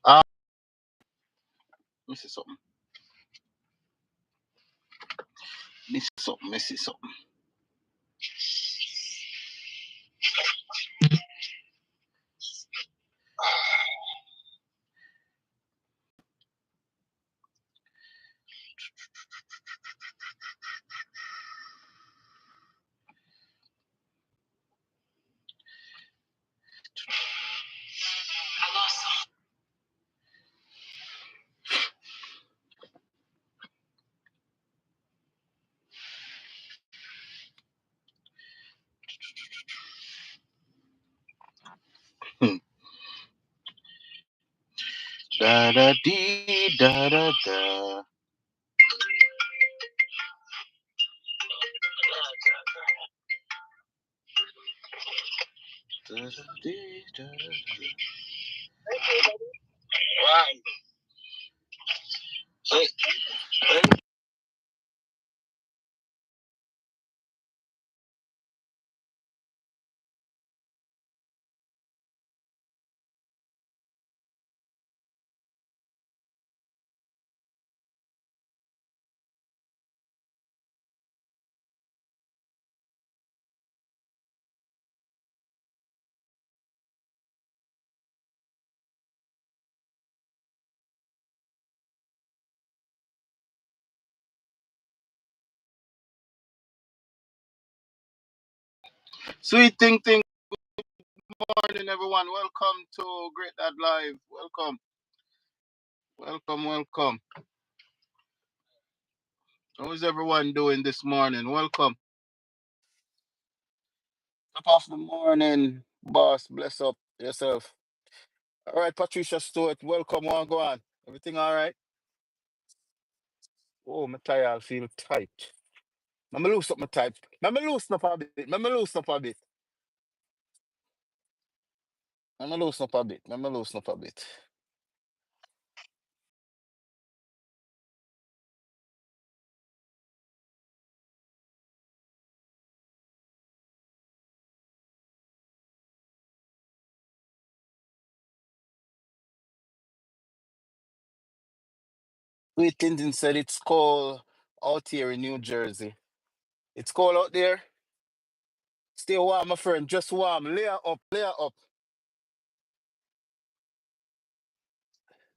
Let me see something. Let me see something. I lost some. Da da dee da da da. Da da dee da da da. Right. Hey. Sweet thing thing. Morning, everyone. Welcome to Great Dad Live. Welcome, welcome, welcome. How is everyone doing this morning? Welcome. Top of the morning, boss. Bless up yourself. All right, Patricia Stewart. Welcome. Go on. Everything all right? Oh, my tie feel tight. Let me loosen up my tight. Let me loosen up a bit. Let me loosen up a bit. Let me loosen up a bit. Let me loosen up a bit. Sweet Clinton said it's cold out here in New Jersey. It's cold out there. Stay warm, my friend. Just warm. Layer up, layer up.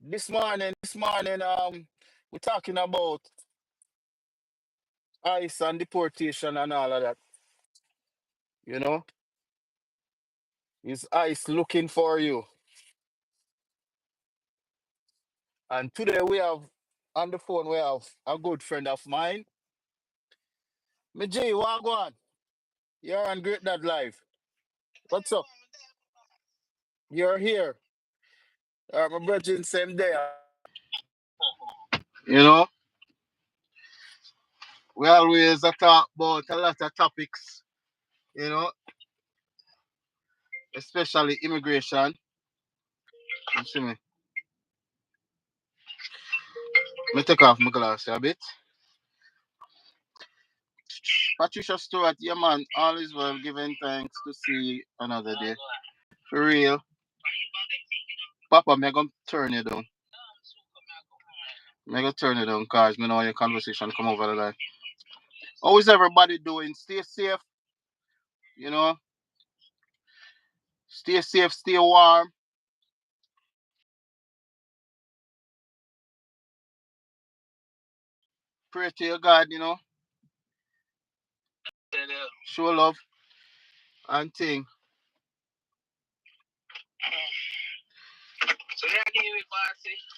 This morning, we're talking about ICE and deportation and all of that. You know, is ICE looking for you? And today we have on the phone we have a good friend of mine. Me J, what go on? You're on Great Dad Live. What's up? You're here. My brother same day. You know, we always talk about a lot of topics. You know, especially immigration. You see me? Me take off my glass a bit. Patricia Stewart, yeah man, all is well, giving thanks to see another day. For real. Papa, me gonna turn you down. Me gonna turn you down cause me know your conversation come over the line. How is everybody doing? Stay safe, you know. Stay safe, stay warm. Pray to your God, you know. Show love and thing. So yeah, can you bossy?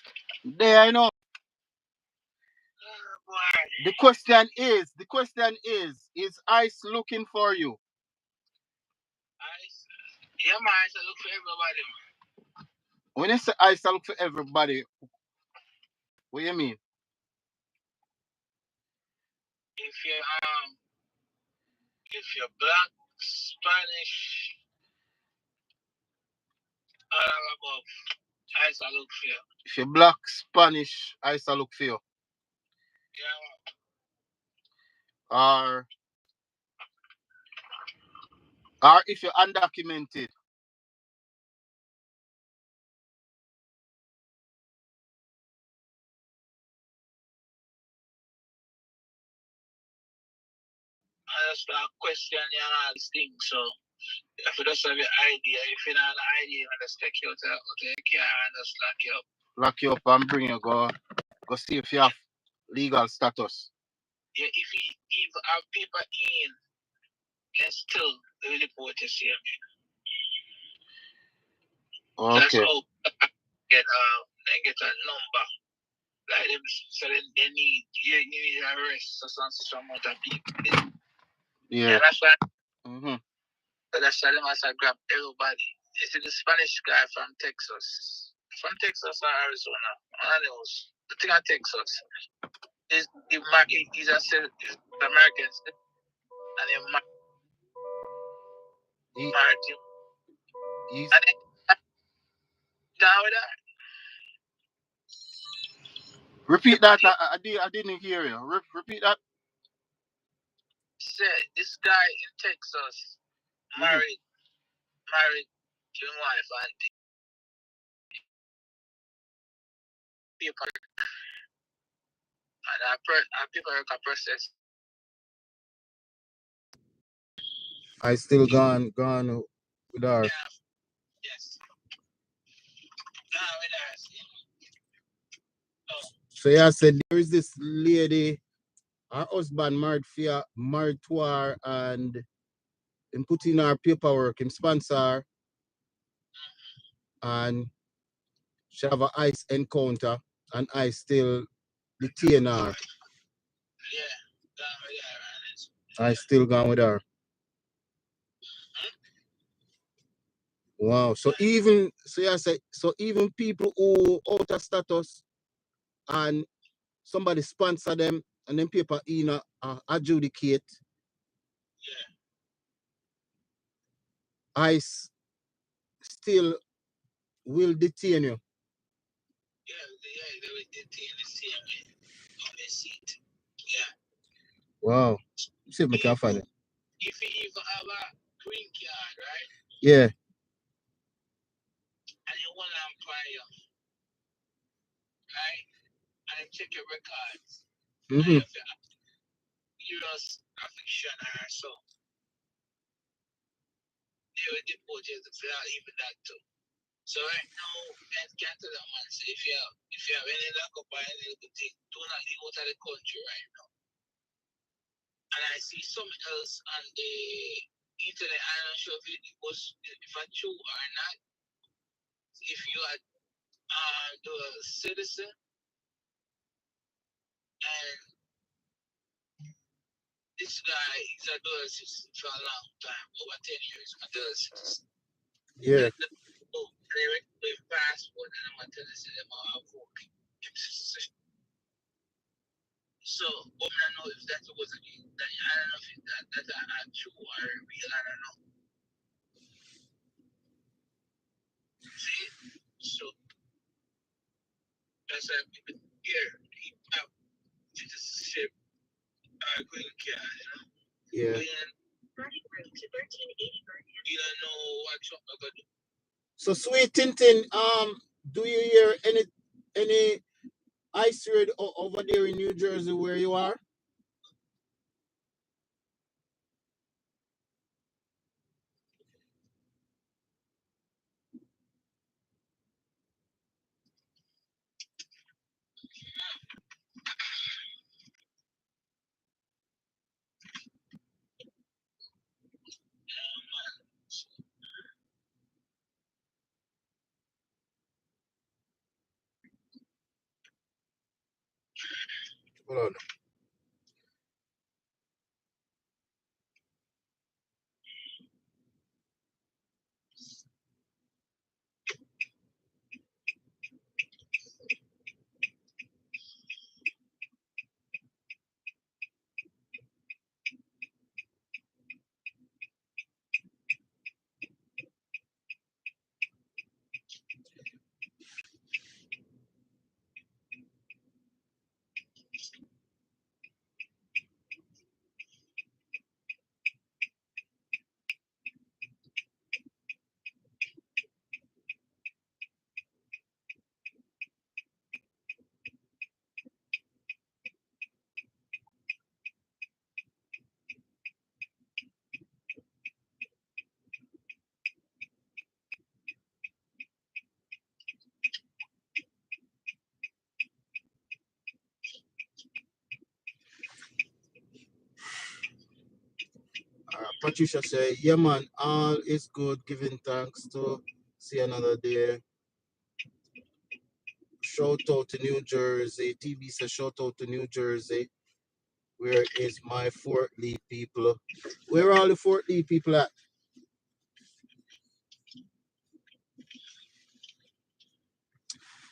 There I know. Boy. The question is ICE looking for you? Ice. Yeah, man, I should look for everybody. When you say ICE look for everybody, what you mean? If you're black, Spanish, all above, I should look for you. If you're black, Spanish, ICE look for you. Yeah, Or or if you're undocumented. start questioning all these things. So if you just have your idea, if you don't have an idea, you just take you out of the car and just lock you up. Lock you up and bring you go see if you have legal status. Yeah, if you even have people in, and still they will deport you. See, Okay. that's how they get a number. Like them, so they need you need to arrest some amount of people. Yeah. And that's why. Mm-hmm. So that's why they must have grabbed everybody. You see the Spanish guy from Texas. From Texas or Arizona. I know. The thing at Texas is he's a American and he married him. And then down with that. Repeat that. I didn't hear you. Repeat that. Said this guy in Texas married to his wife and people and people can process. I still gone with her. Yeah. Yes. Gone with her. So yeah, I said there is this lady, her husband married to her, and him put in her paperwork, him sponsor her, and she have a ICE encounter, and I still detain her. Yeah, gone with her. I still gone with her. Wow. So even people who out of status and somebody sponsor them and then paper in adjudicate. Yeah. ICE still will detain you. Yeah, they will detain the same way on the seat. Yeah. Wow. See if I can find it. If you even have a green card, right? Yeah. And you want to apply right? And check your records. Mm-hmm. And if you serious affliction or so, they will deport you for even that too. So right now, and get to that one. So if you have any lack of any little thing, do not leave out of the country right now. And I see something else on the internet. I'm not sure if it was if it's true or not. If you are the citizen and this guy is a dual citizen for a long time, over 10 years, a dual citizen. Yeah. They with passport and I'm telling you them are voting. So, but I don't know if that was a that I don't know if that are true or real, I don't know. See? So that's why people here have citizenship green card, you know? Yeah. You don't know what Trump are gonna do. So sweet Tintin, do you hear any ice raid over there in New Jersey where you are? Hold on. Patricia say, yeah man, all is good, giving thanks to see another day. Shout out to New Jersey. TV says shout out to New Jersey. Where is my Fort Lee people? Where are all the Fort Lee people at?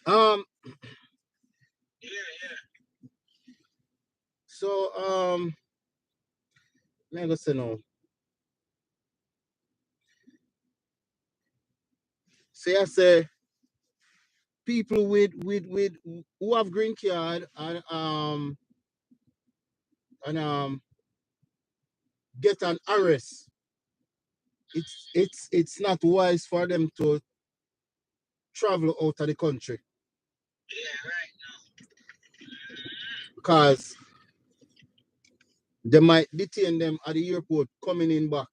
Um, Yeah. so let me go say no. Say I say people with who have green card and get an arrest. It's not wise for them to travel out of the country Yeah, right. because they might detain them at the airport coming in back.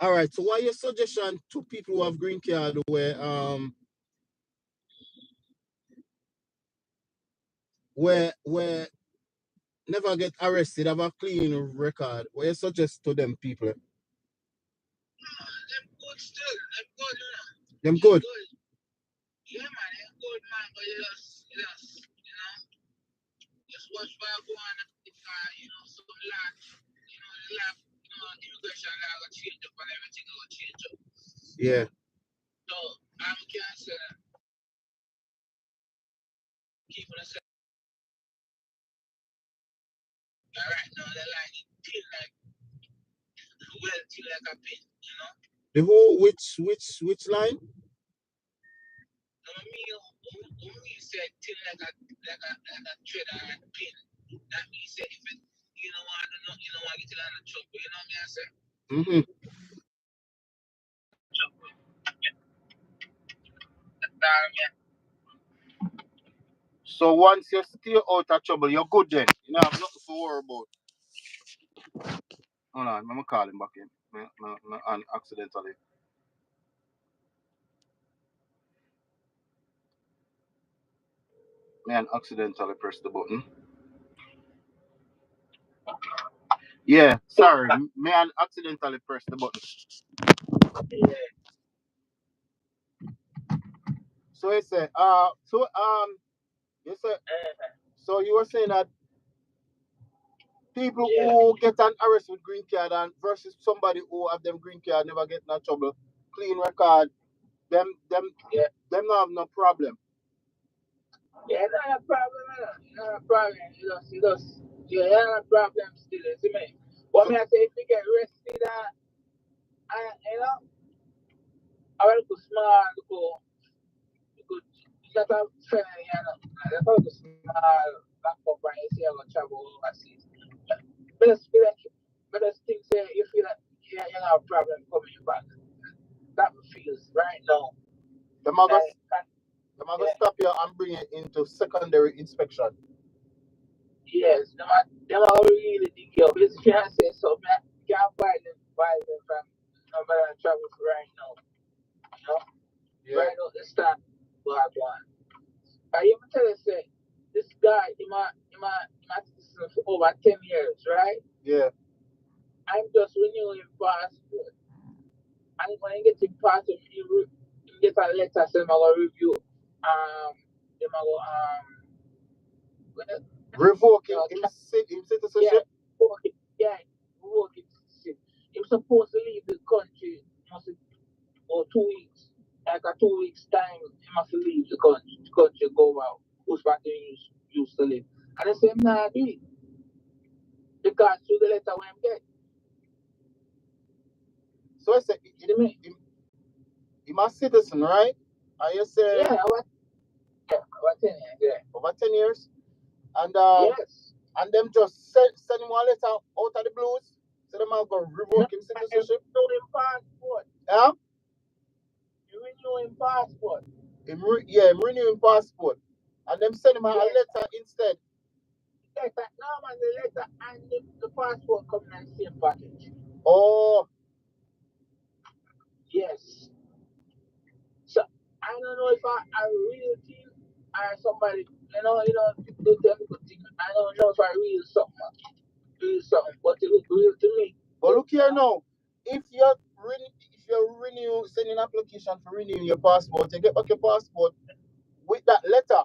All right. So, what your suggestion to people who have green card where never get arrested, have a clean record? What you suggest to them people? Them good still. Them good, you know. Them good. Good. Yeah, man, them good, man. But just watch for go on some lot, the lot, immigration law will change up and everything will change up. Yeah. So, I'm can't say that. Keep on the right now, the line is thin like, thin like a pin, The whole which line? No, me said thin like a thread or a pin. That means say if it, you don't want to get it on the trouble, you know what I say? Mm-hmm. So once you stay out of trouble, you're good then. You know, have nothing to worry about. Hold on, I'm gonna call him back in. And accidentally. Man, accidentally press the button. Yeah, sorry. Man, accidentally press the button. Yeah. So he said, you said, so you were saying that people who get an arrest with green card and versus somebody who have them green card never get no trouble, clean record, them not have no problem. Yeah, not a problem, not a problem. Not a problem still, you see me? But me I say if you get arrested, I will go small, go, just a friend, that's how go small, back up and you see I go travel overseas. But just think say you feel like you have a problem coming back. That feels right now. Them are Like, gonna stop you and bring you into secondary inspection. yes, them are really dig you up. It's can't say so, man. Can't buy them from nobody travel for right now. You know? Yeah. Right now, this time, black one. I even tell you, say, this guy, he might citizen for over 10 years, right? Yeah. I'm just renewing passport. And when I get in passport, you get a letter saying I'm going to review, them I go, Revoking citizenship? yeah, yeah, working citizenship. He was supposed to leave the country, or 2 weeks, like a 2 weeks time, he must leave the country, go out, who's back to used to live. And the same now, do it. Because through the letter when I'm get. So I said, I'm a citizen, right? And you say, Yeah, about 10 years, yeah. over 10 years? And Yes. and them just send him one letter out of the blues. So them are going to revoke him citizenship. Renewing passport. Yeah? You renewing passport. Him renewing passport. And them send him a letter instead. Letter, no man, the letter and the passport come in the same package. Oh. Yes. So I don't know if I real thing or somebody, people tell me good thing. I don't know if I real something. here now. If you're sending application for renewing your passport, you get back your passport with that letter.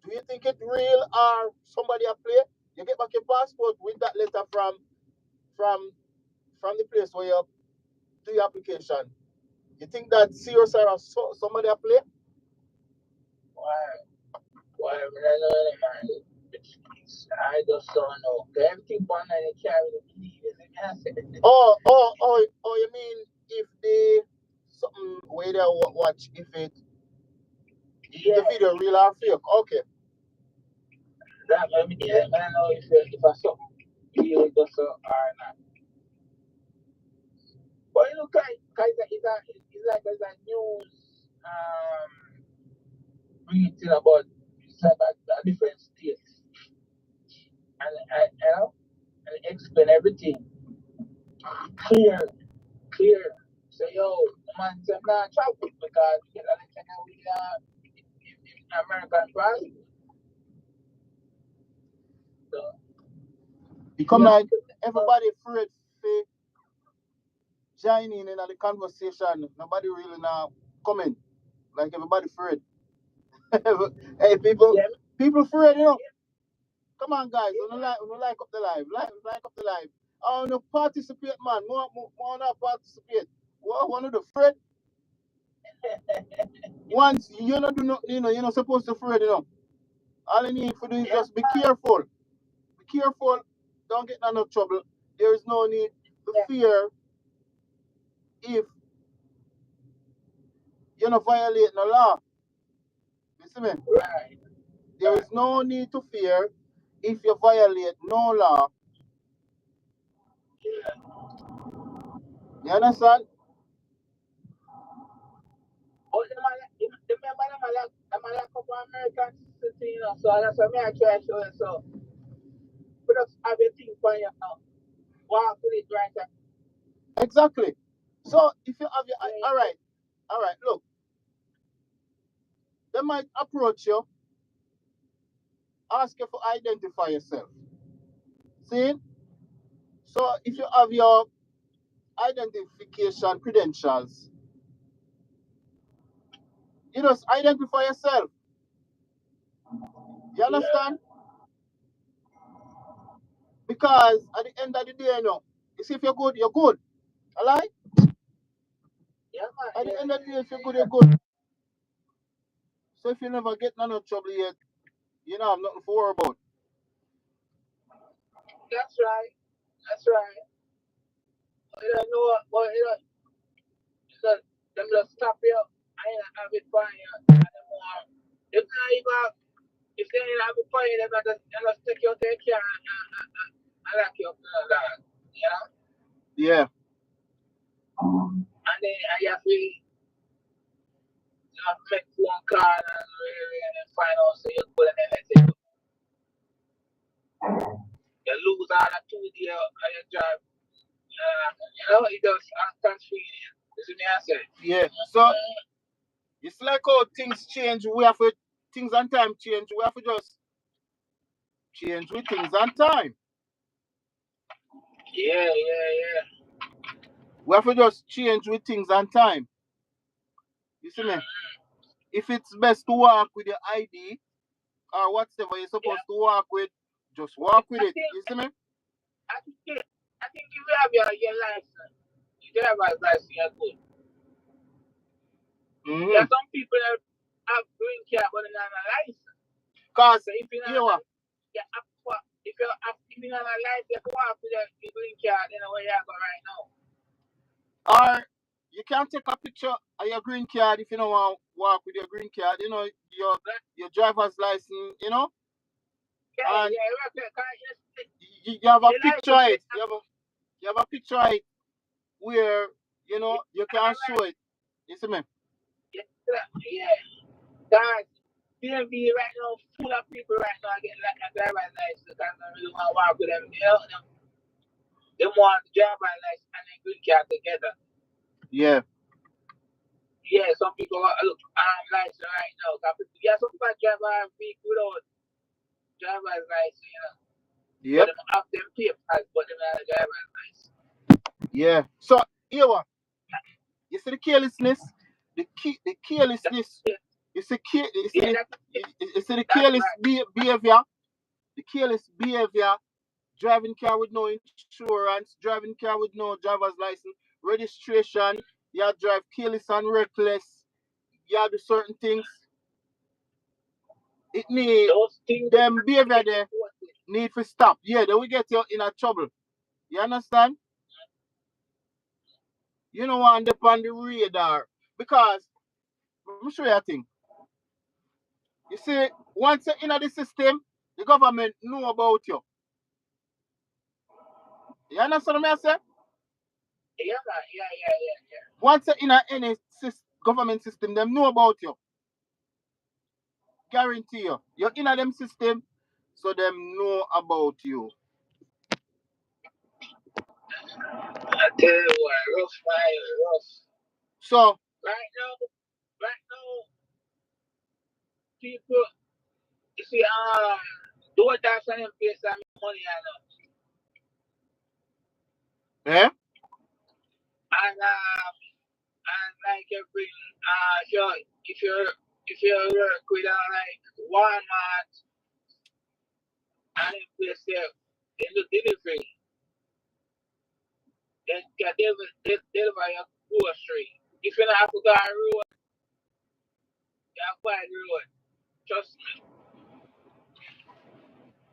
Do you think it's real or somebody a play? You get back your passport with that letter from the place where you do your application. You think that serious or somebody a play? Why, man? I just don't know. Everything one night they carry the believe is an Oh, you mean if they something where they watch if the video real or fake? Okay. That I mean, yeah, man, I know if I something really just or not. But you know, it's like there's a news reading about a different states and explain everything clear. So yo, man, I'm not travel because we get a little with American passport. So Become like everybody afraid to join in the conversation. Nobody really now comment. Like everybody afraid. Hey people afraid, you know. Come on guys, we don't like up the live. Like up the live. Oh no participate man. More not participate. What one of the afraid? Once you not do nothing, you're not supposed to afraid, you know. All you need to do is just be careful. Be careful. Don't get in no trouble. There is no need to fear if you're not violating the law. You see me? right. There is no need to fear if you violate no law. You understand? But the man like up American city, you know, so that's what I try to show you. So but just have a thing for you now. Walk with it right there. Exactly. So if you have your all right, look. They might approach you, ask you to identify yourself. See? So if you have your identification credentials, you just identify yourself. You understand? Because at the end of the day, you see if you're good, you're good. Alright? Yeah, man. At the end of the day, if you're good, you're good. So if you never get none of trouble yet, you know, I'm nothing to worry about. That's right. You don't know what you know, so them just stop you and have it for you and them more. If not even if they ain't have it for you, they just take you to the car and lock you up in the dog. You know? Yeah. And then you have to make phone call and then find out so you're good and then let it go. You lose all that 2 days on your job. You know, it just convenient. You see me I say? Yeah. So it's like how things change. We have to things and time change. We have to just change with things and time. Yeah. We have to just change with things and time. You see me? If it's best to walk with your ID or whatever you're supposed to walk with, just walk with it. You see me? I think if you have your license, your driver's license, you're good. There are some people that have green card but they're not a license. Cause so if you're not if you're not a license, you have to walk with your green card in where you go right now. Or you can't take a picture of your green card if you don't want to walk with your green card. You know, your driver's license, you know? Yeah, and you have a picture of it. You have a picture of it where, you know, you can show it. You see me? Yeah. Guys, DMV right now full of people right now getting like a driver's license because they really want to walk with them. You know, they want driver's license and then green card together. Yeah. Yeah, some people look license right now. Some people drive a vehicle without driver's license, you know. Yep. But them have them papers, but them not a driver's license. Yeah. So here what? You see the carelessness, the carelessness. Yeah, that's You see the that's careless right. behavior, the careless behavior, driving car with no insurance, driving car with no driver's license, registration. You drive careless and reckless. You do certain things. It need Those things that them behavior get there deported. need to stop. Yeah, they will get you in a trouble. You understand? You know want them on the radar because let me show you a thing. You see, once you're in the system, the government know about you. You understand what I say? Yeah, man. Yeah. Once you're in any government system, them know about you. Guarantee you. You're in a them system, so them know about you. I tell you what, rough, man, rough. So, Right now, people, you see, do what that's on them place and money eh? and like every if you work with like Walmart and them place there, they do delivery, they deliver your grocery. If you don't have to go on road, you have to buy the road. Trust me.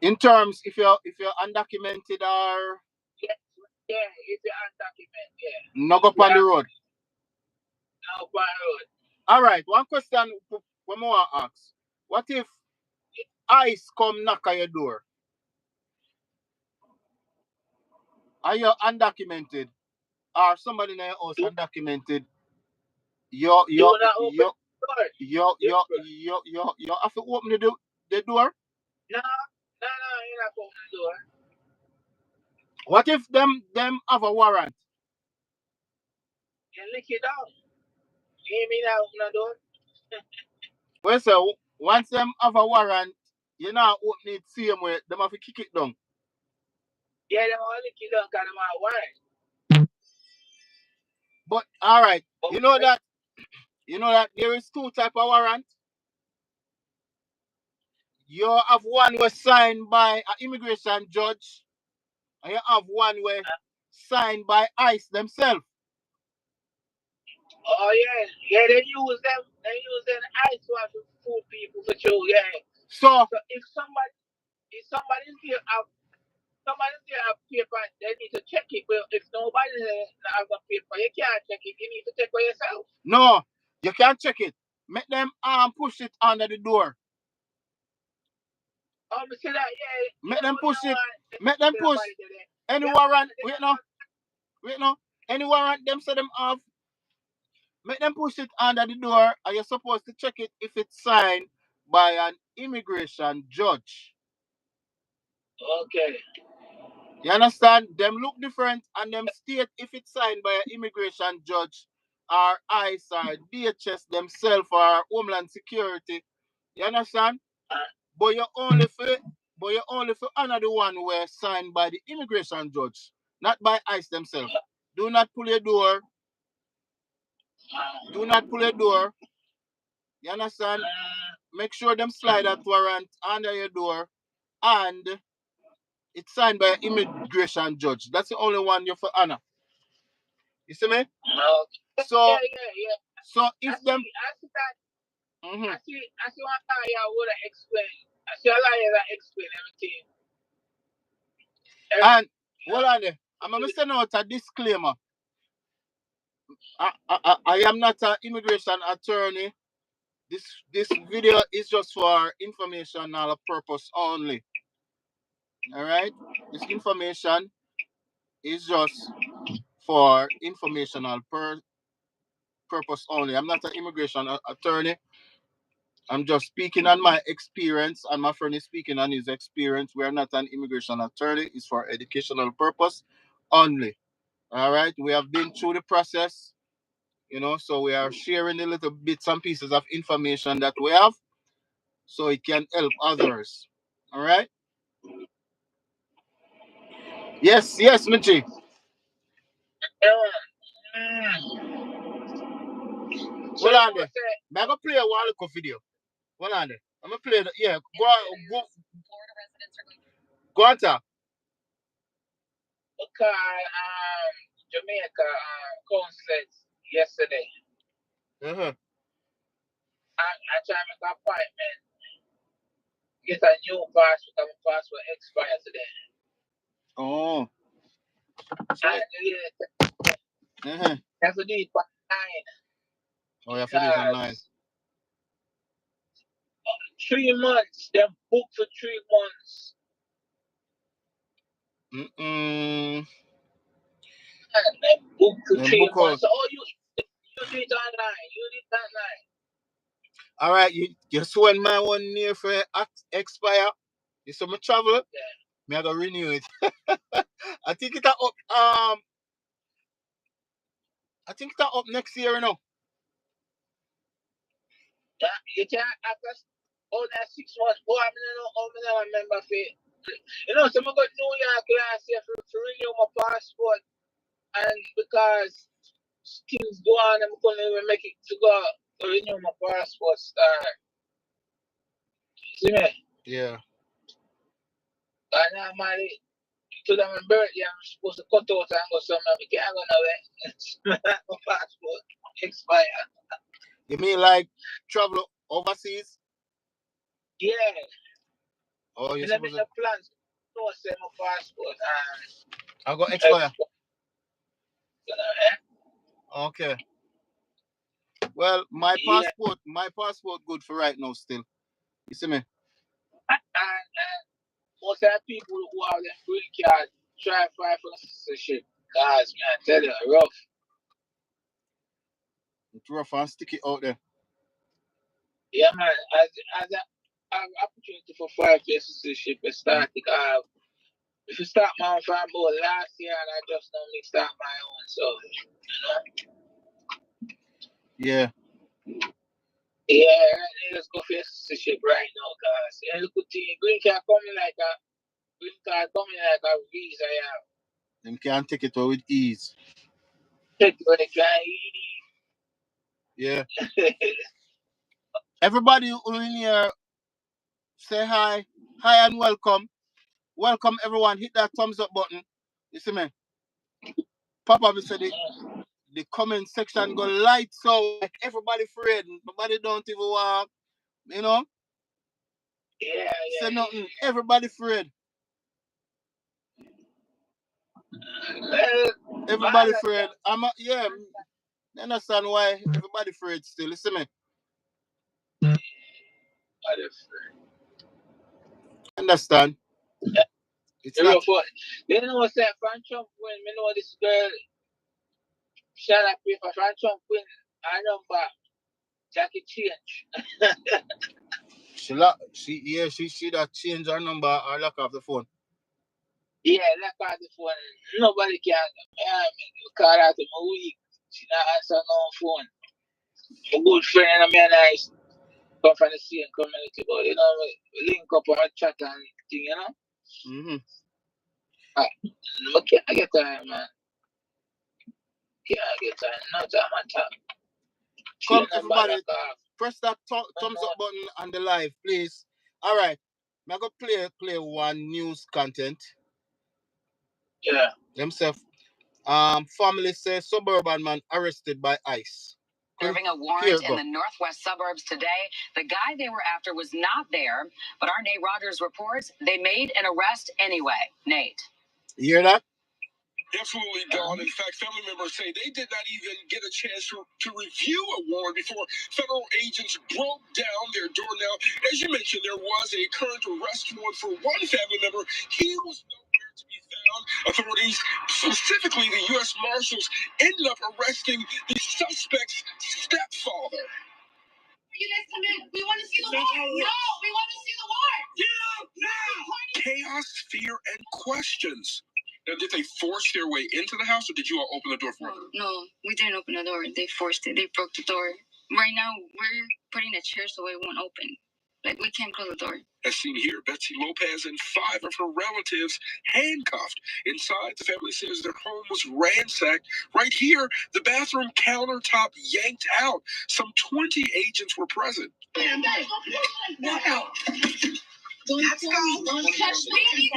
In terms, if you're undocumented or Yeah, yeah, if you're undocumented, yeah. not up You on the have road. no buy road. All right. One question we want to ask: what if ICE come knock on your door? Are you undocumented or somebody in your house Do undocumented? You do you not open you the door. Different. you have to open the door. No, you're not opening the door. What if them have a warrant? You lick it down. You hear me now, open the door? Well, so once them have a warrant, you not open it same way. Them have to kick it down. Yeah, them all lick it down because them are white. But all right, But you know that there is two type of warrant. You have one was signed by an immigration judge, and you have one where signed by ICE themselves. oh yeah, they use them. They use them ice water to fool people for sure. Yeah. So So if somebody here have paper, they need to check it. But if nobody has a paper, you can't check it. You need to check for yourself. no, you can't check it. Make them push it under the door. Oh, me say that. Yeah, you Make know them what? You push know it. what? Make them Say push. nobody did it. Any Yeah, warrant. they Wait got now. Wait now. Any warrant them say them have. Make them push it under the door. Are you supposed to check it if it's signed by an immigration judge? okay. You understand? Them look different and them state if it's signed by an immigration judge or ICE or DHS themselves or Homeland Security. You understand? Uh, But you only for another one where signed by the immigration judge, not by ICE themselves. Do not pull your door. Do not pull your door. You understand? Make sure them slide that warrant under your door and it's signed by an immigration judge. That's the only one you for honor. You see me? okay. So Yeah. so I if them see. I see that. mhm. I see one lawyer would explain. I see a lawyer that explain everything. And You hold know, on there. I'm gonna send out a disclaimer. I am not an immigration attorney. This video is just for informational purpose only. All right. This information is just for informational purpose only. I'm not an immigration attorney. I'm just speaking on my experience, and my friend is speaking on his experience. We are not an immigration attorney. It's for educational purpose only. All right. We have been through the process, so we are sharing the little bits and pieces of information that we have, so it can help others. All right. Yes, Michi. Hold on there. I'm going to play a while video. Hold on there. I'm going to play the, yeah. Go on, sir. Jamaica consulate yesterday. Uh-huh. I try to make an appointment. Get a new passport. My passport expired today. Oh. And you have to do it online. Oh, you have to do it online. 3 months. They're booked for 3 months. They're booked for 3 months. So, you do it online. You do it online. All right, you saw when my one near for expire. You saw me travel. Yeah. Me I go renew it. I think it's up. I think it's up next year, you know. Yeah, you can't after all that 6 months. Boy, I don't remember it. You know, so I go to New York last year to renew my passport, and because things go on, I'm couldn't even make it to go renew my passport. See me? Yeah. And I'm married to them in birthday. I'm supposed to cut out and go somewhere. I can't go nowhere. My passport expired. You mean like travel overseas? Yeah. Oh, you're I supposed to. plans. No, send my passport and I got expire. Okay. Well, my passport good for right now still. You see me? And most of the people who have them green card try to fight for citizenship. Guys, man, I tell you, rough. It's rough and sticky out there. Yeah, man. As I have opportunity for 5 years citizenship, I start if you start my own farm board last year, and I just don't me start my own, so you know. Yeah. Yeah, let's go for citizenship right now, guys. And look at the green card coming like a visa, yeah. Them can't take it with ease. Take it with ease. Yeah. Everybody who in here, say hi. Hi and welcome. Welcome everyone. Hit that thumbs up button. You see me? Papa said the comment section go light so like everybody afraid. Nobody don't even want, you know? Yeah. Say nothing. Everybody afraid. Everybody afraid. I understand why everybody afraid still. Listen me. Understand? Yeah. It's not. You know what's that? Frank Trump win. You know this girl. Shout out for Frank Trump win. I number Jackie change. She that change her number or lock off the phone. Yeah, lock off the phone. Nobody can call out to my week. She not answer no phone. My good friend and me and I come from the same community, but you know, we link up on chat and thing, you know. I can't get time, man. Can't get time. No time on top. Come everybody, press that thumbs up button on the live, please. All right, I'm gonna play one news content. Yeah. Themselves. Family says suburban man arrested by ICE. Serving a warrant in the northwest suburbs today. The guy they were after was not there, but our Nate Rogers reports they made an arrest anyway. Nate. You hear that? Absolutely, Dawn. In fact, family members say they did not even get a chance to review a warrant before federal agents broke down their door. Now, as you mentioned, there was a current arrest warrant for one family member. He was nowhere to be found. Authorities, specifically the U.S. Marshals, ended up arresting the suspect's stepfather. You guys come in. We want to see the warrant. No, we want to see the warrant. Get out now! Chaos, fear, and questions. Now, did they force their way into the house, or did you all open the door for them? No, we didn't open the door. They forced it. They broke the door. Right now, we're putting a chair so it won't open. Like, we can't close the door. As seen here, Betsy Lopez and 5 of her relatives handcuffed. Inside, the family says their home was ransacked. Right here, the bathroom countertop yanked out. Some 20 agents were present. Wow. Let's go. Don't touch me.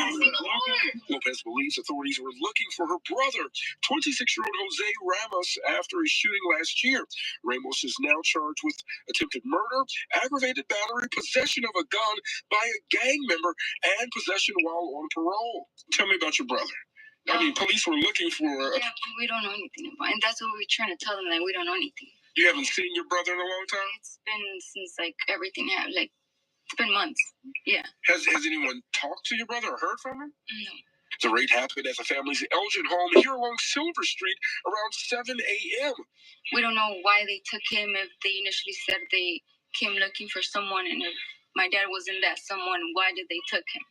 Lopez believes authorities were looking for her brother, 26-year-old Jose Ramos, after a shooting last year. Ramos is now charged with attempted murder, aggravated battery, possession of a gun by a gang member, and possession while on parole. Tell me about your brother. I mean, police were looking for... Yeah, we don't know anything about it. And that's what we're trying to tell them, that we don't know anything. You haven't seen your brother in a long time? It's been since, like, everything happened. Like, it's been months. Yeah. Has anyone talked to your brother or heard from him? No. The raid happened at the family's Elgin home here along Silver Street around 7 a.m. We don't know why they took him, if they initially said they came looking for someone, and if my dad wasn't that someone, why did they took him?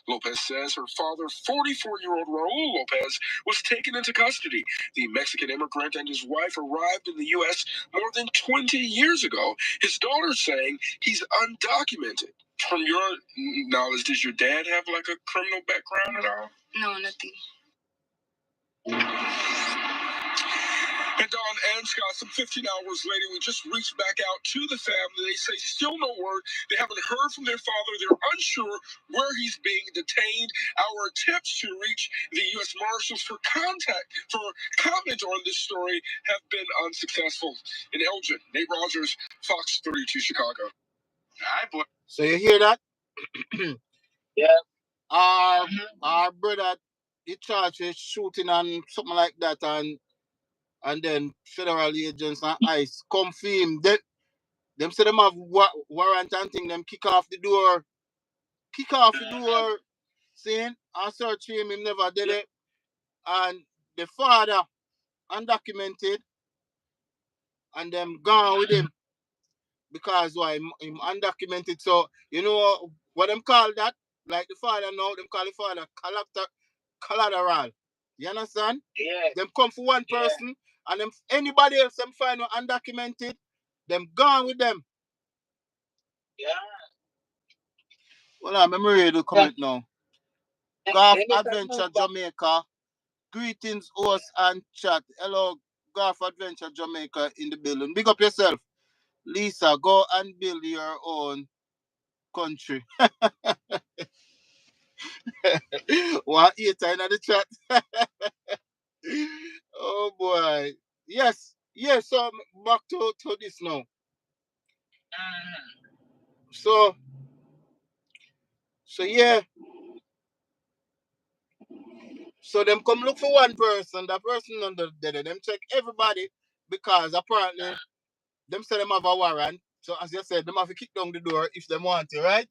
Lopez says her father, 44-year-old Raul Lopez, was taken into custody. The Mexican immigrant and his wife arrived in the U.S. more than 20 years ago. His daughter's saying he's undocumented. From your knowledge, does your dad have like a criminal background at all? No, nothing. And Don and Scott, some 15 hours later, we just reached back out to the family. They say still no word. They haven't heard from their father. They're unsure where he's being detained. Our attempts to reach the U.S. Marshals for comment on this story have been unsuccessful. In Elgin, Nate Rogers, Fox 32 Chicago. All right, boy. So you hear that? Yeah. Our brother, he charged with shooting and something like that, and then federal agents and ICE come for him. Them say them have warrant and thing, them kick off the door, saying, and search him never did it. And the father, undocumented, and them gone with him. Because why him undocumented. So you know what them call that? Like the father now, them call the father collateral. You understand? Yeah. Them come for one person, and them anybody else them find undocumented, them gone with them. Yeah. Well, I'm ready to comment now. Golf Adventure Jamaica. Greetings, host and chat. Hello, Golf Adventure Jamaica in the building. Big up yourself. Lisa, go and build your own country. One eater in the chat. Oh boy. Yes. So back to this now. So yeah. So them come look for one person. That person under there. Them check everybody because apparently them say them have a warrant. So as you said, them have to kick down the door if they want to, right?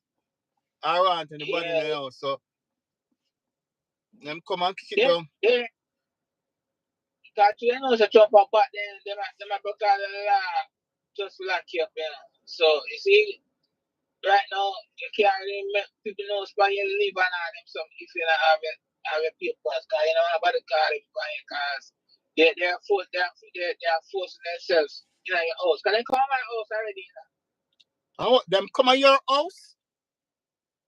I want anybody in the house. So them come and kick it down. Yeah. Got you know, so chop up back then, them have broke out the law just lock you up, you know. So you see, right now you can't really make people know where you live and all them stuff if you don't have a papers, because you know nobody call it because they're forcing themselves in your house. Because they come my house already, you know. Oh, them come at your house?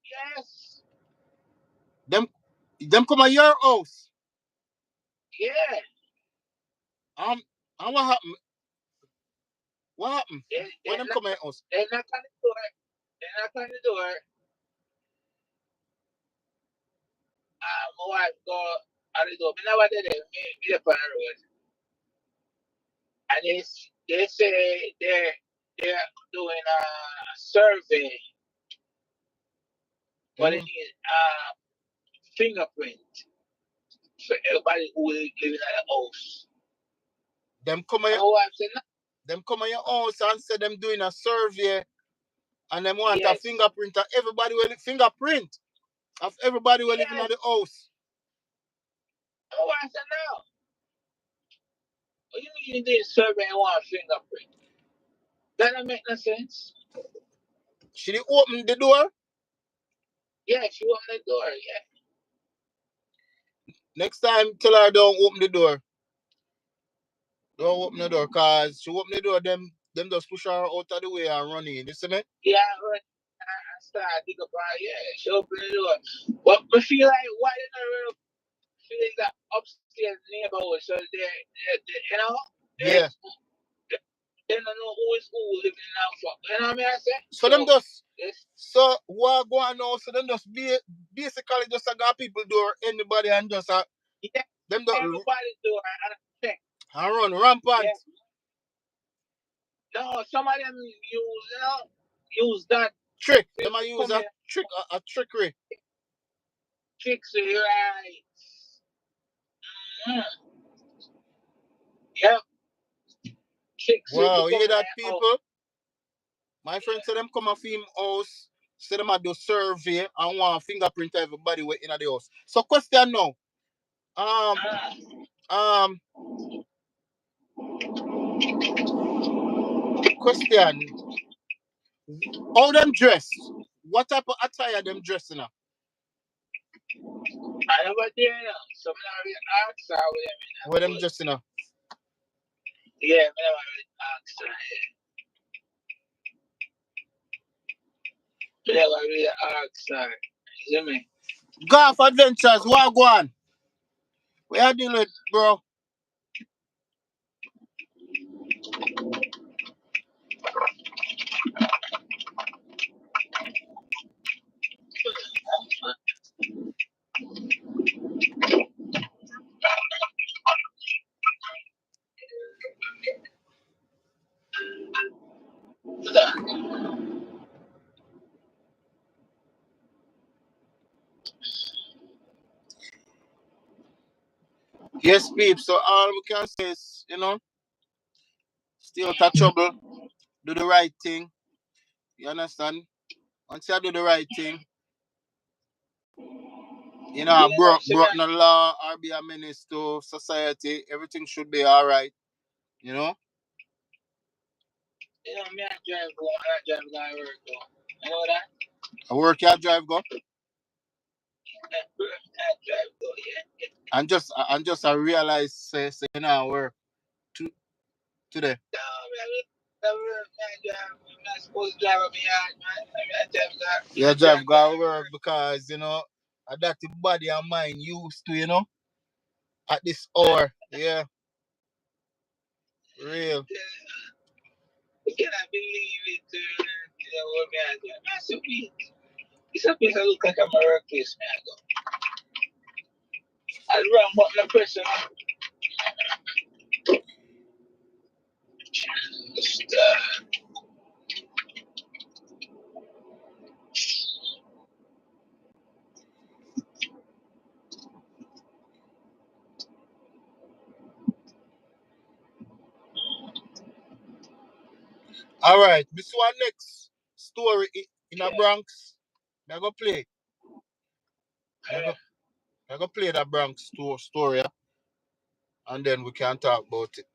Yes. Them come at your house? Yeah. And what happened? What happened? When them come at your house? They knock on the door. My wife go on the door. I never did it. Me up on the road. And they say they're doing a survey. But they need fingerprint for everybody who is living at the house. Them come at your house and say them doing a survey, and them want a fingerprint of everybody will fingerprint of everybody who living at the house. Oh, I said no. What do you mean you did a survey and want a fingerprint? That don't make no sense. She did open the door? Yeah, she opened the door, yeah. Next time, tell her don't open the door. Don't open the door, because she open the door, them just push her out of the way and run in. You see me? Yeah, I start dig up her, yeah, she open the door. But I feel like why they not really feeling that upstairs neighborhood, so they you know, Yeah. they don't know who is who living in that fuck. You know what I mean? I say? So them just yes. so what go on now? So them just basically just got people do anybody and just yeah, them don't everybody do and check. And run rampant. Yeah. No, some of them use that trick. Them I use a trick a trickery. Tricks, right? Yep. Tricks. Wow, you hear that, people? My friend said them come off him house, say them a do survey and want fingerprint everybody way in the house. So question now. Question. How them dress? What type of attire them dressing now? I never did some ask her with them dressing now? Yeah, I never asked her. I never really asked her. You see me? Golf adventures, what go on? Where you dealing with, bro? Yes, peeps. So all we can say is, stay out of trouble, do the right thing. You understand? Once you do the right thing, broke no law or be a menace to society, everything should be alright. You know? Me I drive go, I drive go work go. You know that? I work you drive go? I drive go, yeah. And just I realize say work today. No, I'm not supposed to drive up yard, man. I drive go. You drive go work because, that the body and mind used to, at this hour. Yeah. Real. I cannot believe it. What me I do? That's a week. It's a place I look like I'm a workplace, man. I run button the person. Just, All right. This one next story in a Bronx. I go play. I go play that Bronx story, and then we can talk about it.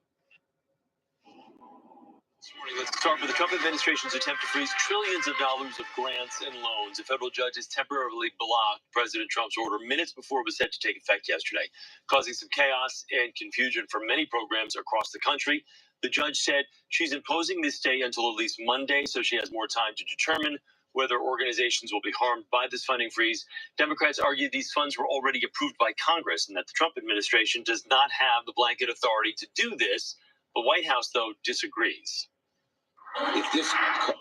This morning, let's start with the Trump administration's attempt to freeze trillions of dollars of grants and loans. A federal judge has temporarily blocked President Trump's order minutes before it was set to take effect yesterday, causing some chaos and confusion for many programs across the country. The judge said she's imposing this stay until at least Monday, so she has more time to determine whether organizations will be harmed by this funding freeze. Democrats argue these funds were already approved by Congress and that the Trump administration does not have the blanket authority to do this. The White House, though, disagrees. If this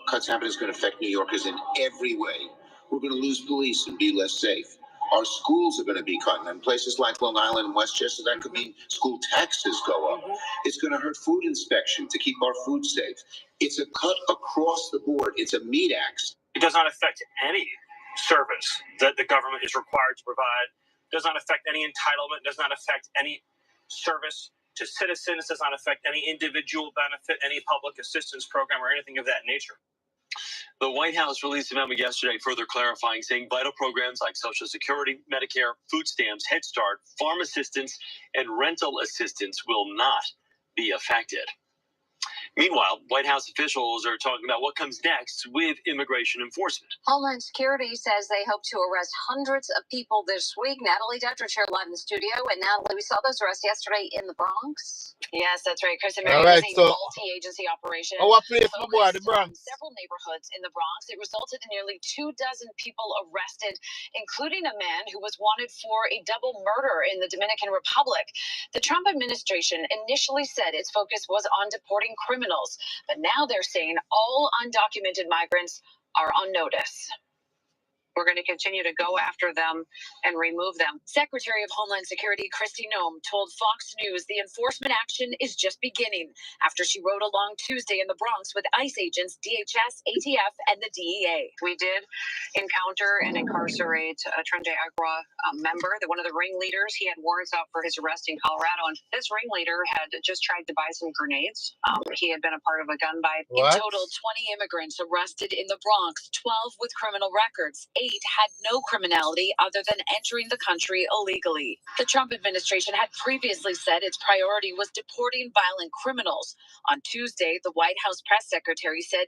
cuts happen, it's going to affect New Yorkers in every way. We're going to lose police and be less safe. Our schools are going to be cut. And in places like Long Island and Westchester, that could mean school taxes go up. It's going to hurt food inspection to keep our food safe. It's a cut across the board. It's a meat axe. It does not affect any service that the government is required to provide. It does not affect any entitlement. It does not affect any service to citizens. It does not affect any individual benefit, any public assistance program, or anything of that nature. The White House released a memo yesterday further clarifying, saying vital programs like Social Security, Medicare, food stamps, Head Start, farm assistance, and rental assistance will not be affected. Meanwhile, White House officials are talking about what comes next with immigration enforcement. Homeland Security says they hope to arrest hundreds of people this week. Natalie Dettridge here live in the studio. And Natalie, we saw those arrests yesterday in the Bronx. Yes, that's right. Chris and Mary, All right, is a so multi-agency operation. our place, my boy, the Focused on Bronx. several neighborhoods in the Bronx. It resulted in nearly 24 people arrested, including a man who was wanted for a double murder in the Dominican Republic. The Trump administration initially said its focus was on deporting criminals, but now they're saying all undocumented migrants are on notice. We're going to continue to go after them and remove them. Secretary of Homeland Security Kristi Noem told Fox News the enforcement action is just beginning after she rode along Tuesday in the Bronx with ICE agents, DHS, ATF, and the DEA. We did encounter and incarcerate a Tren de Agua member, one of the ringleaders. He had warrants out for his arrest in Colorado, and this ringleader had just tried to buy some grenades. He had been a part of a gun buy. What? In total, 20 immigrants arrested in the Bronx, 12 with criminal records. 8 had no criminality other than entering the country illegally. The Trump administration had previously said its priority was deporting violent criminals. On Tuesday, the White House press secretary said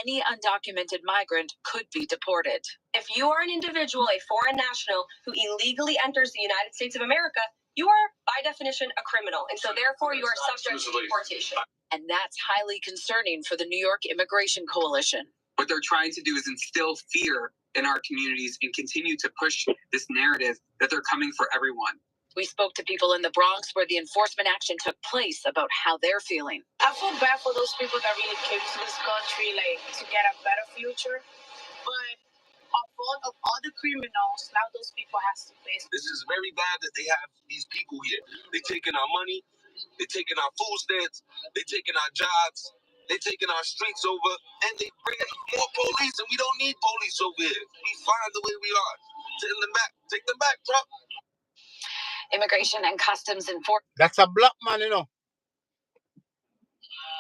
any undocumented migrant could be deported. If you are an individual, a foreign national, who illegally enters the United States of America, you are, by definition, a criminal. And so, therefore, you are subject to deportation. And that's highly concerning for the New York Immigration Coalition. What they're trying to do is instill fear in our communities and continue to push this narrative that they're coming for everyone. We spoke to people in the Bronx where the enforcement action took place about how they're feeling. I feel bad for those people that really came to this country to get a better future. But of all the criminals, now those people have to face. This is very bad that they have these people here. They're taking our money, they're taking our food stamps, they're taking our jobs, they're taking our streets over, and they bring more police, and we don't need police over here. We fine the way we are. Take them back, Trump. Immigration and Customs Enforcement. That's a black man, you know.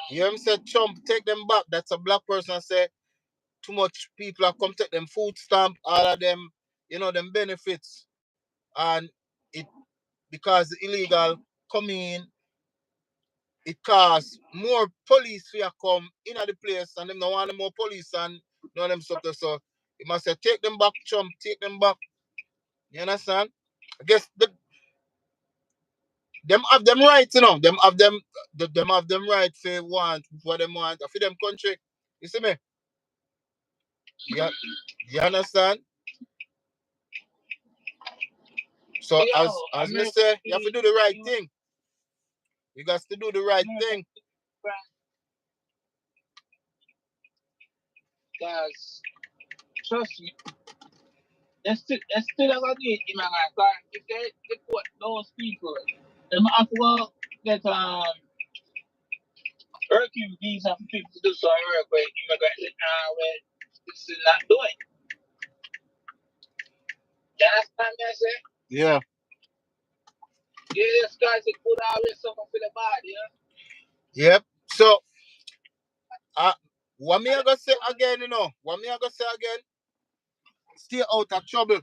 You hear him say, Trump, take them back. That's a black person say, too much people have come take them food stamp, all of them, them benefits. And it because the illegal come in, it costs more police fear come in at the place, and them no want more police and none of them stuff. So you must say, take them back, Trump, take them back. You understand? I guess them have them rights, Them have them right for want what them want for them country. You see me? Yeah, you understand? So as me say, you have to do the right thing. You got to do the right thing. Guys, trust me. That's still gonna do it, man. If they deport those people, them have to get working visa for people to do some work where immigrants where this is not doing. You understand me, I say? Yeah. Yeah, this guy's a good always something for the body, Yep. So what me I gonna say again, stay out of trouble.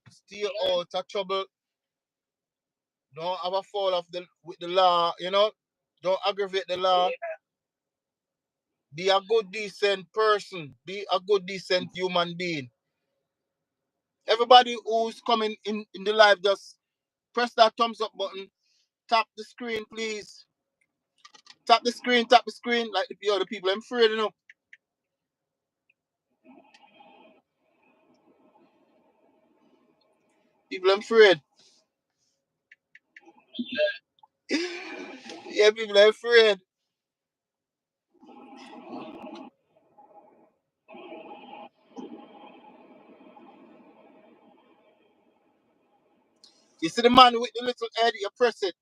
Stay out of trouble. Don't have a fall with the law, Don't aggravate the law. Yeah. Be a good, decent person. Be a good, decent human being. Everybody who's coming in the live, just press that thumbs up button. Tap the screen, please. Tap the screen. Like the other people. I'm afraid, People, I'm afraid. Yeah, people are afraid. You see the man with the little head, you press it.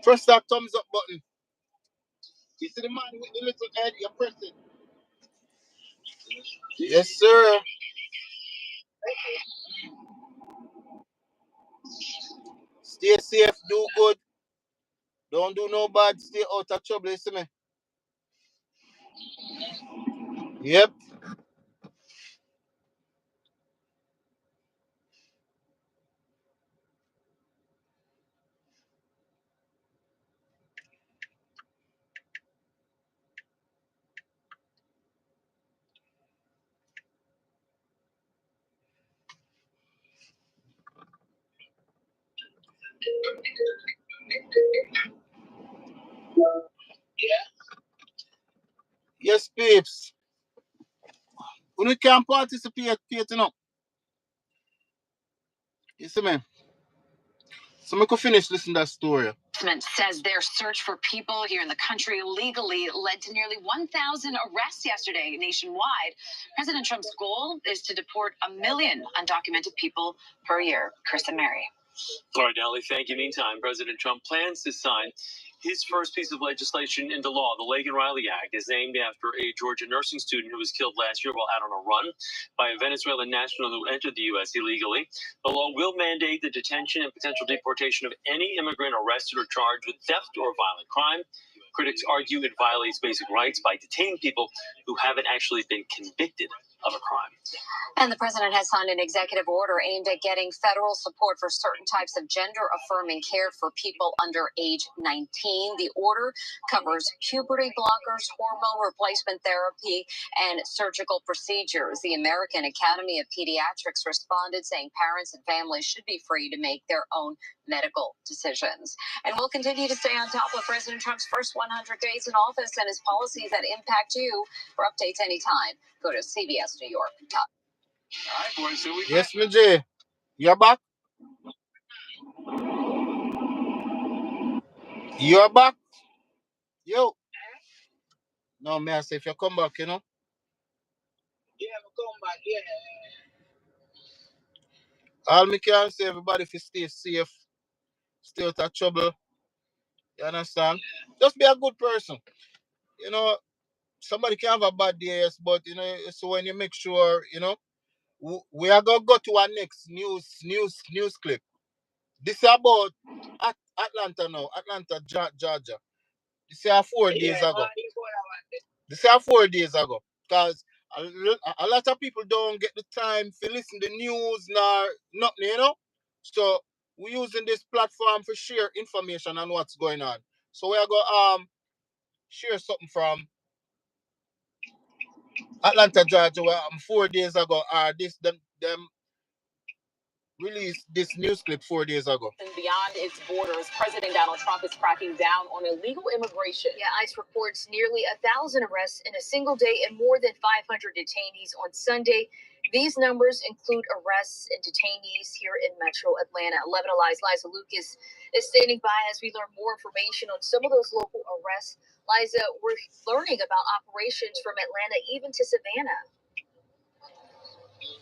Press that thumbs up button. You see the man with the little head, you press it. Yes, sir. Stay safe, do good. Don't do no bad, stay out of trouble, you see me? Yep. Yeah. Yes, peeps. When we can participate, you know. You see me? So I could finish listening to that story. Says their search for people here in the country illegally led to nearly 1,000 arrests yesterday nationwide. President Trump's goal is to deport 1 million undocumented people per year. Chris and Mary. All right, Nellie, thank you. Meantime, President Trump plans to sign his first piece of legislation into law. The Lagan-Riley Act is named after a Georgia nursing student who was killed last year while out on a run by a Venezuelan national who entered the U.S. illegally. The law will mandate the detention and potential deportation of any immigrant arrested or charged with theft or violent crime. Critics argue it violates basic rights by detaining people who haven't actually been convicted of a crime. And the president has signed an executive order aimed at getting federal support for certain types of gender-affirming care for people under age 19. The order covers puberty blockers, hormone replacement therapy, and surgical procedures. The American Academy of Pediatrics responded, saying parents and families should be free to make their own medical decisions. And we'll continue to stay on top of President Trump's first 100 days in office and his policies that impact you. For updates anytime, go to CBS New York. All right, boys, so we Yes, me Jay. You're back? You're back? Yo. No, man, I say if you come back, you know. Yeah, I'm going back. Yeah. All me can say, everybody, if you stay safe, stay out of trouble. You understand? Just be a good person. You know, somebody can have a bad day, yes, but, you know, so when you make sure, you know, we are going to go to our next news clip. This is about Atlanta now, Atlanta, Georgia. This is 4 days ago. This is 4 days ago. Because a lot of people don't get the time to listen to the news nor nothing, you know. So we're using this platform for share information on what's going on. So we are going to share something from Atlanta, Georgia, where 4 days ago, them released this news clip 4 days ago. And beyond its borders, President Donald Trump is cracking down on illegal immigration. Yeah, ICE reports nearly 1,000 arrests in a single day and more than 500 detainees on Sunday. These numbers include arrests and detainees here in Metro Atlanta. 11 Alive's Liza Lucas is standing by as we learn more information on some of those local arrests. Liza, we're learning about operations from Atlanta even to Savannah.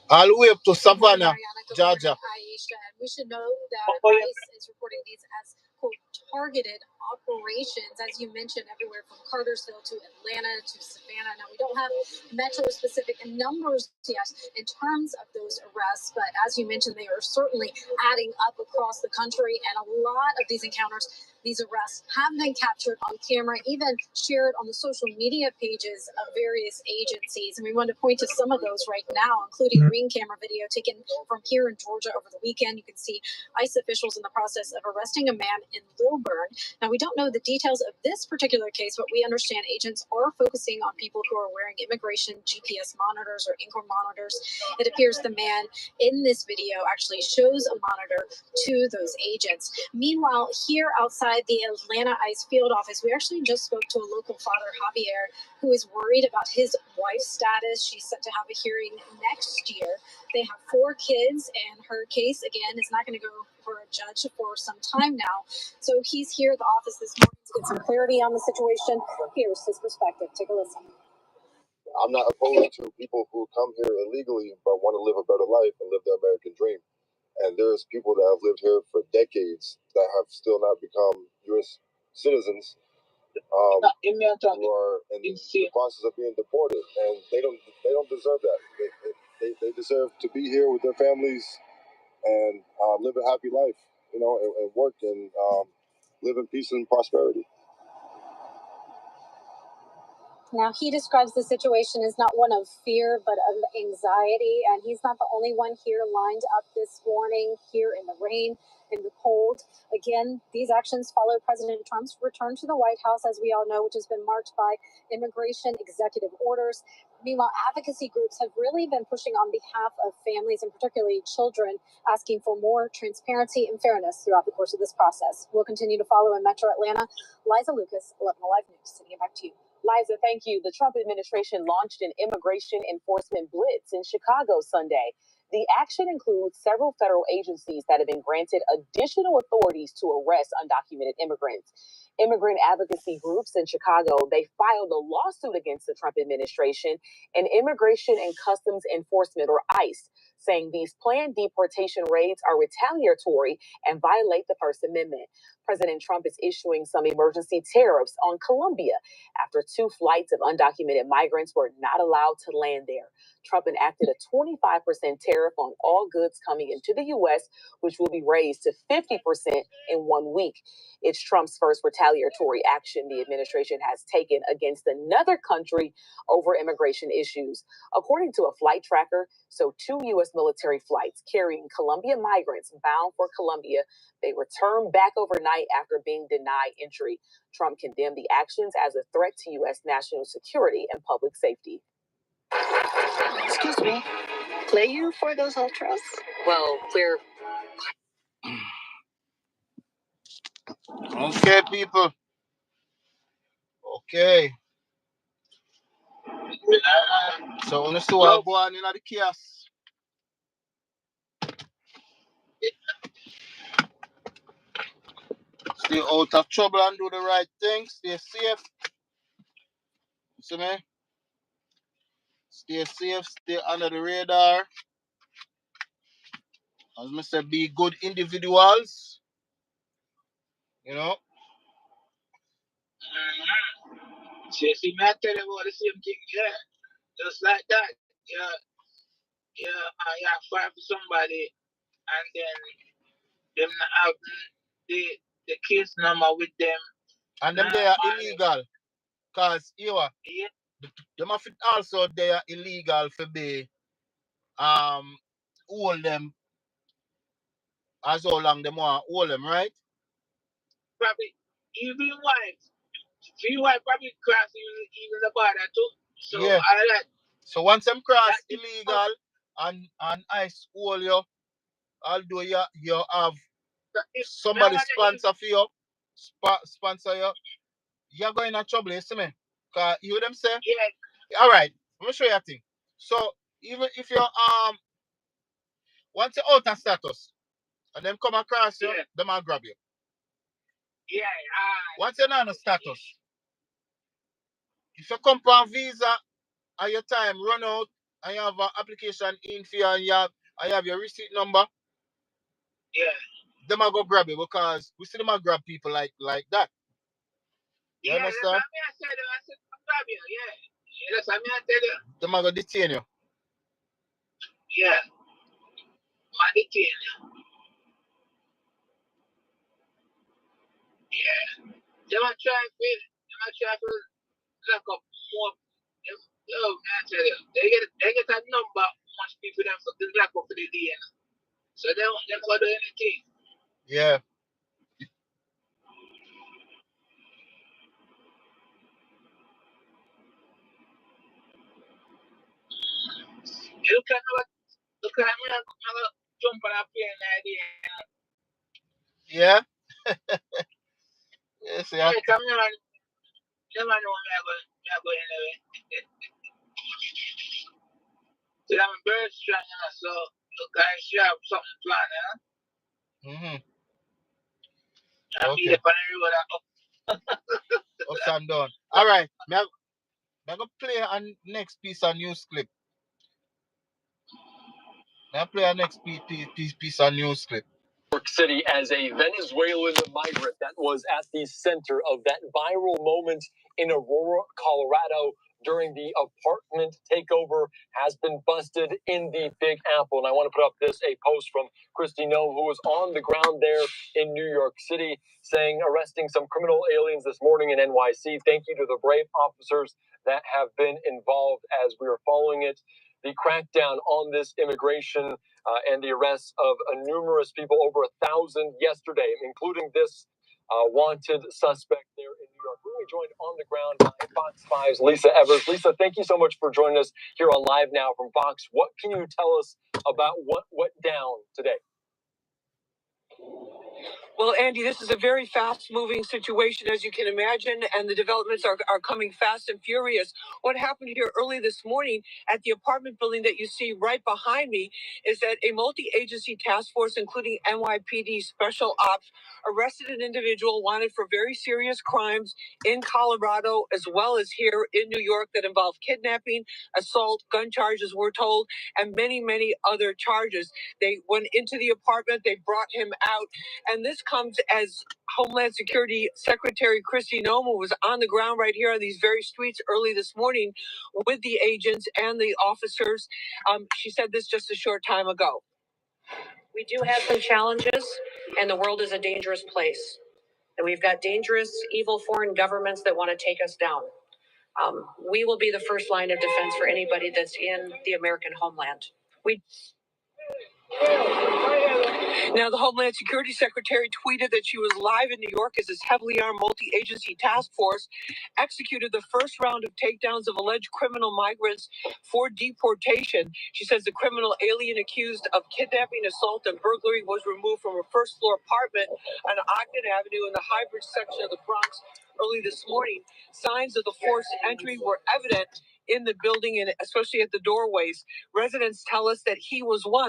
All the way up to Savannah, Georgia. Aisha, and we should know that ICE is reporting these as, quote, targeted operations, as you mentioned, everywhere from Cartersville to Atlanta to Savannah. Now, we don't have metro-specific numbers yet in terms of those arrests, but as you mentioned, they are certainly adding up across the country, and a lot of these encounters, these arrests have been captured on camera, even shared on the social media pages of various agencies. And we want to point to some of those right now, including green camera video taken from here in Georgia over the weekend. You can see ICE officials in the process of arresting a man in Lilburn. Now, we don't know the details of this particular case, but we understand agents are focusing on people who are wearing immigration GPS monitors or income monitors. It appears the man in this video actually shows a monitor to those agents. Meanwhile, here outside the Atlanta ICE field office, we actually just spoke to a local father, Javier, who is worried about his wife's status. She's set to have a hearing next year. They have 4 kids, and her case, again, is not going to go for a judge for some time now. So he's here at the office this morning to get some clarity on the situation. Here's his perspective. Take a listen. I'm not opposed to people who come here illegally but want to live a better life and live the American dream. And there's people that have lived here for decades that have still not become U.S. citizens who are in the process of being deported, and they don't deserve that. They deserve to be here with their families and live a happy life, you know, and work and live in peace and prosperity. Now, he describes the situation as not one of fear, but of anxiety. And he's not the only one here lined up this morning, here in the rain, in the cold. Again, these actions follow President Trump's return to the White House, as we all know, which has been marked by immigration executive orders. Meanwhile, advocacy groups have really been pushing on behalf of families and particularly children, asking for more transparency and fairness throughout the course of this process. We'll continue to follow in Metro Atlanta. Liza Lucas, 11 Alive News. Sending it back to you. Liza, thank you. The Trump administration launched an immigration enforcement blitz in Chicago Sunday. The action includes several federal agencies that have been granted additional authorities to arrest undocumented immigrants. Immigrant advocacy groups in Chicago, they filed a lawsuit against the Trump administration and Immigration and Customs Enforcement, or ICE, saying these planned deportation raids are retaliatory and violate the First Amendment. President Trump is issuing some emergency tariffs on Colombia after 2 flights of undocumented migrants were not allowed to land there. Trump enacted a 25% tariff on all goods coming into the U.S., which will be raised to 50% in 1 week. It's Trump's first retaliatory action the administration has taken against another country over immigration issues. According to a flight tracker, 2 U.S. military flights carrying Colombian migrants bound for Colombia, they returned back overnight after being denied entry. Trump condemned the actions as a threat to U.S. national security and public safety. Excuse me, play you for those ultras? Well, we're... Okay, people. Okay. So, let's see what go on in the chaos. Stay out of trouble and do the right thing. Stay safe. See me? Stay safe. Stay under the radar. As I said, be good individuals. You know? See, man, tell them all the same thing, yeah. Just like that. You fight for somebody and then them not have the case number with them. And them they are illegal. Because them have it also they are illegal for be hold them as how long them want hold them, right? Probably even wife. Your wife probably cross even the border too. So yeah. So once them cross illegal and ICE hold you, although you have somebody sponsor for you, sponsor you, you're going in trouble, you see me? Because you them say? Yeah. Alright, let me show you a thing. So even if you're once you're out of status and them come across you, them will grab you. Yeah. Once you're not on status, if you come on visa and your time run out and you have an application in for you and you have your receipt number, them will go grab you because we see them will grab people like that. You understand? That's what I said grab you, yeah. That's what I tell you. Them will go detain you. Yeah. My detain you. Yeah. They might try to lock up more. Yo, man, I tell you, they get a number much people them for the lock up for the day. So they don't do anything. Yeah. Look at me, I'm gonna jump on a plane idea. Yeah. Yes, yeah. Come on. Never know me I go anyway. So I'm very strong, so look, I should have something planned, Mm-hmm. I'm okay. Ups and down. All right. I'm going to play a next piece of news clip. I'm play a next piece of news clip. New York City as a Venezuelan migrant that was at the center of that viral moment in Aurora, Colorado, during the apartment takeover has been busted in the Big Apple. And I want to put up a post from Christy Nome, who was on the ground there in New York City, saying arresting some criminal aliens this morning in NYC. Thank you to the brave officers that have been involved as we are following it. The crackdown on this immigration and the arrests of numerous people, over 1,000 yesterday, including this wanted suspect there in New York. We're joined on the ground by Fox 5's Lisa Evers. Lisa, thank you so much for joining us here on Live Now from Fox. What can you tell us about what went down today? Well, Andy, this is a very fast-moving situation, as you can imagine, and the developments are coming fast and furious. What happened here early this morning at the apartment building that you see right behind me is that a multi-agency task force, including NYPD Special Ops, arrested an individual wanted for very serious crimes in Colorado, as well as here in New York, that involved kidnapping, assault, gun charges, we're told, and many, many other charges. They went into the apartment, they brought him out, and this comes as Homeland Security Secretary Christy Nome was on the ground right here on these very streets early this morning with the agents and the officers. She said this just a short time ago. We do have some challenges, and the world is a dangerous place. And we've got dangerous, evil foreign governments that want to take us down. We will be the first line of defense for anybody that's in the American homeland. Now, the Homeland Security Secretary tweeted that she was live in New York as this heavily armed multi-agency task force executed the first round of takedowns of alleged criminal migrants for deportation. She says the criminal alien accused of kidnapping, assault, and burglary was removed from her first-floor apartment on Ogden Avenue in the Highbridge section of the Bronx early this morning. Signs of the forced entry were evident in the building, and especially at the doorways. Residents tell us that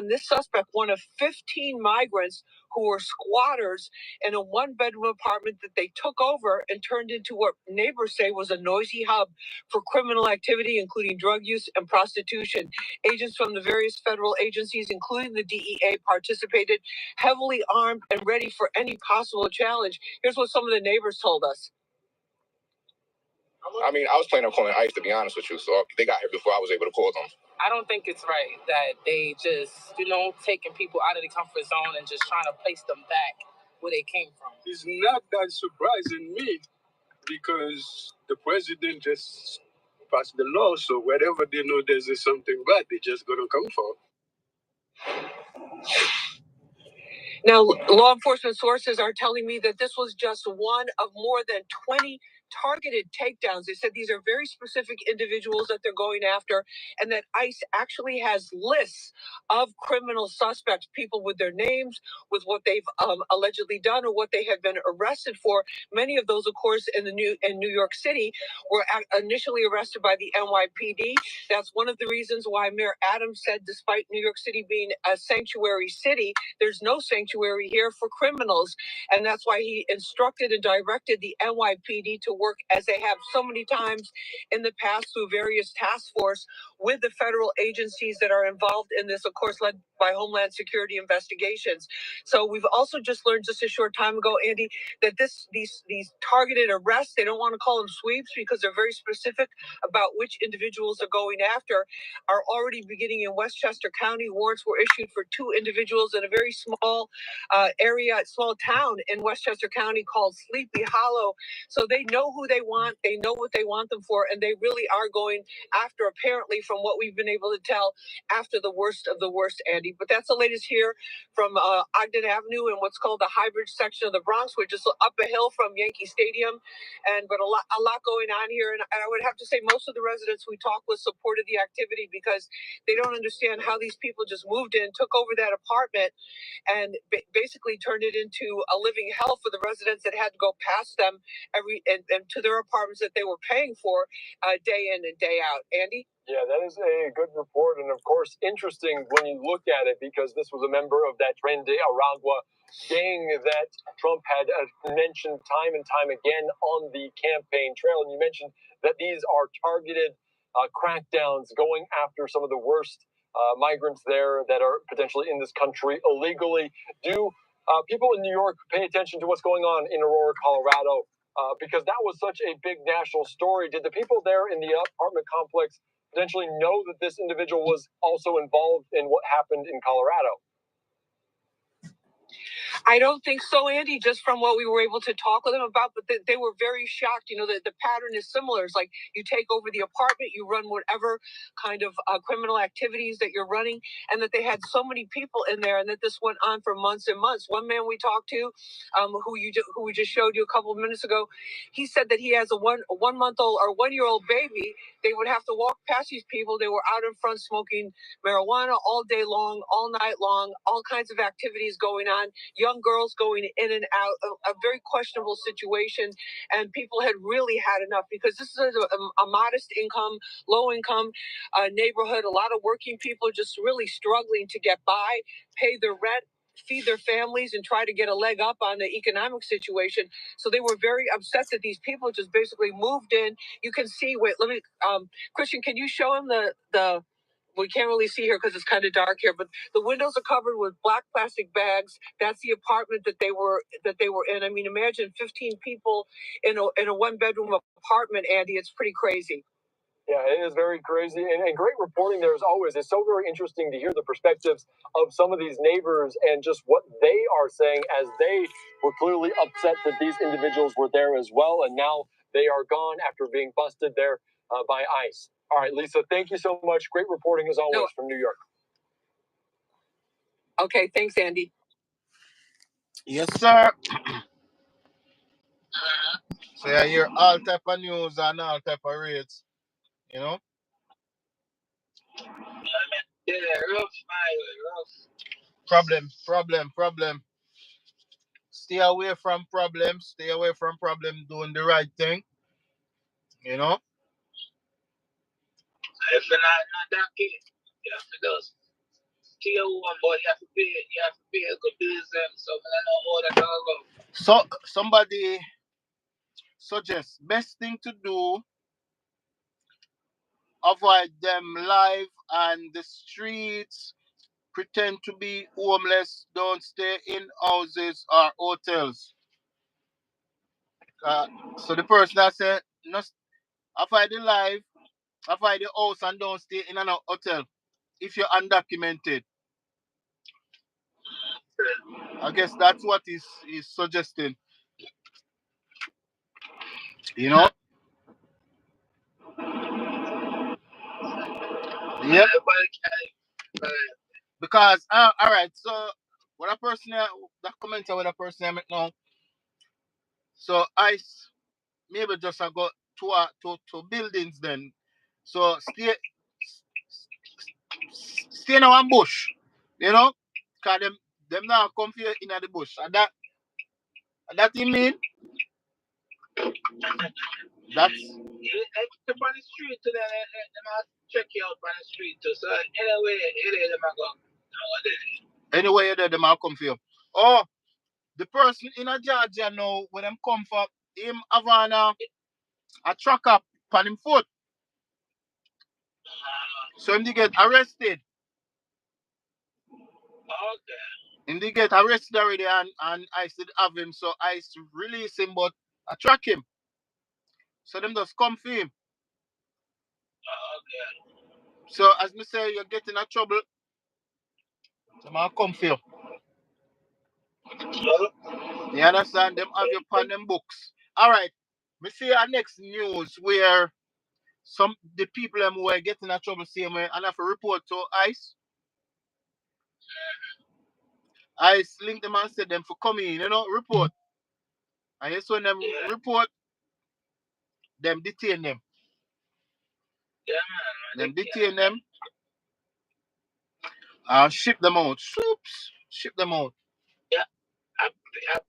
this suspect, one of 15 migrants who were squatters in a one-bedroom apartment that they took over and turned into what neighbors say was a noisy hub for criminal activity, including drug use and prostitution. Agents from the various federal agencies, including the DEA, participated, heavily armed and ready for any possible challenge. Here's what some of the neighbors told us. I mean, I was planning on calling ICE, to be honest with you, so they got here before I was able to call them. I don't think it's right that they just, taking people out of the comfort zone and just trying to place them back where they came from. It's not that surprising me because the president just passed the law, so wherever they know there's something bad, they're just going to come for. Now, law enforcement sources are telling me that this was just one of more than 20 targeted takedowns. They said these are very specific individuals that they're going after, and that ICE actually has lists of criminal suspects, people with their names, with what they've allegedly done or what they have been arrested for. Many of those, of course, in New York City were initially arrested by the NYPD. That's one of the reasons why Mayor Adams said, despite New York City being a sanctuary city, there's no sanctuary here for criminals. And that's why he instructed and directed the NYPD to work, as they have so many times in the past, through various task force with the federal agencies that are involved in this, of course, led by Homeland Security investigations. So we've also just learned just a short time ago, Andy, that these targeted arrests, they don't want to call them sweeps because they're very specific about which individuals are going after, are already beginning in Westchester County. Warrants were issued for 2 individuals in a very small small town in Westchester County called Sleepy Hollow. So they know who they want, they know what they want them for, and they really are going after, apparently, from what we've been able to tell, after the worst of the worst, Andy. But that's the latest here from Ogden Avenue in what's called the Highbridge section of the Bronx. We're just up a hill from Yankee Stadium, but a lot going on here. And I would have to say most of the residents we talked with supported the activity because they don't understand how these people just moved in, took over that apartment, and basically turned it into a living hell for the residents that had to go past them and to their apartments that they were paying for day in and day out. Andy? Yeah, that is a good report, and of course, interesting when you look at it, because this was a member of that Tren de Aragua gang that Trump had mentioned time and time again on the campaign trail. And you mentioned that these are targeted crackdowns going after some of the worst migrants there that are potentially in this country illegally. Do people in New York pay attention to what's going on in Aurora, Colorado? because that was such a big national story. Did the people there in the apartment complex potentially know that this individual was also involved in what happened in Colorado? I don't think so, Andy, just from what we were able to talk with them about, but they were very shocked. You know, the pattern is similar. It's like you take over the apartment, you run whatever kind of criminal activities that you're running, and that they had so many people in there, and that this went on for months and months. One man we talked to, who we just showed you a couple of minutes ago, he said that he has a 1 month old or 1 year old baby. They would have to walk past these people. They were out in front smoking marijuana all day long, all night long, all kinds of activities going on. Young girls going in and out, a very questionable situation, and people had really had enough, because this is a modest income, low income neighborhood. A lot of working people just really struggling to get by, pay their rent, feed their families, and try to get a leg up on the economic situation. So they were very upset that these people just basically moved in. You can see, wait, let me, Christian, can you show him the we can't really see here because it's kind of dark here, but the windows are covered with black plastic bags. That's the apartment that they were in. I mean, imagine 15 people in a 1-bedroom apartment, Andy. It's pretty crazy. Yeah, it is very crazy, and great reporting there as always. It's so very interesting to hear the perspectives of some of these neighbors and just what they are saying, as they were clearly upset that these individuals were there as well, and now they are gone after being busted there by ICE. All right, Lisa, thank you so much. Great reporting as always from New York. Okay, thanks, Andy. Yes, sir. So I hear all type of news and all type of rates, you know. Yeah, rough. Problem. Stay away from problems. Stay away from problem. Doing the right thing, you know. If you're not that kid, you have to do tier one, boy, you have to pay a good bills and so I know all that all go. So somebody suggests best thing to do, avoid them live on the streets, pretend to be homeless, don't stay in houses or hotels. So the person that said, no, avoid the live, avoid the house and don't stay in an hotel if you're undocumented. I guess that's what he's suggesting. You know? Yep. Because all right, so what a person that comment with a person I met now. So I maybe just I go to buildings then. So stay in one bush, you know, cause them now come here in the bush. And that you mean? That's Up on the street to them check you out on the street too. So anyway, them go. Anyway, them will come for you. Oh, the person in a Georgia now, when them come for him having a tracker on him foot. So him they get arrested. Okay. Him they get arrested already and I still have him. So I release him, but I track him. So them just come for him. Okay. So as me say, you're getting in trouble. Them will come for you. You understand? Them have your pan them books. All right. We see our next news where the people them were getting in trouble same way and have to report to ICE. ICE link them and said them for coming in, report. And yes, when them report, them detain them. Yeah, man. Them detain them and ship them out. Shoops. Ship them out. Yeah. I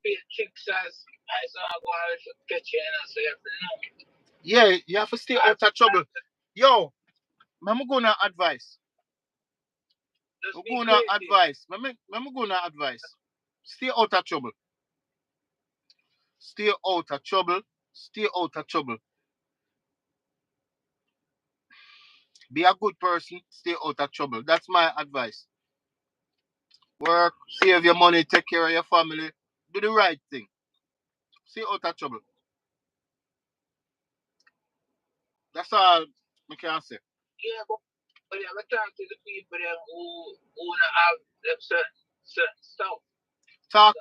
pay chicks as I saw go out to get you and so you have to know. Yeah, you have to stay out of trouble. Yo, I'm going to advise. I'm going to advise. I'm going to advise. Stay out of trouble. Stay out of trouble. Stay out of trouble. Be a good person. Stay out of trouble. That's my advice. Work, save your money, take care of your family. Do the right thing. Stay out of trouble. That's all I can say. Yeah, but yeah, I talk to the people them who not have them certain stuff. Talk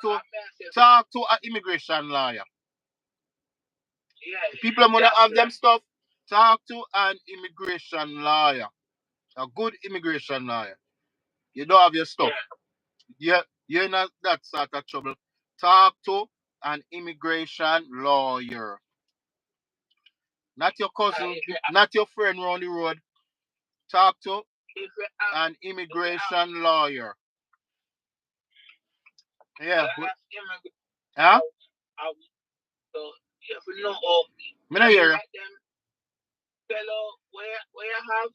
to an immigration lawyer. Yeah. The people that have them stuff, talk to an immigration lawyer. A good immigration lawyer. You don't have your stuff. You're not that sort of trouble. Talk to an immigration lawyer. Not your cousin, not your friend around the road. Talk to an immigration lawyer. Yeah. Huh? So you have to know Me not hear you. Fellow, where you have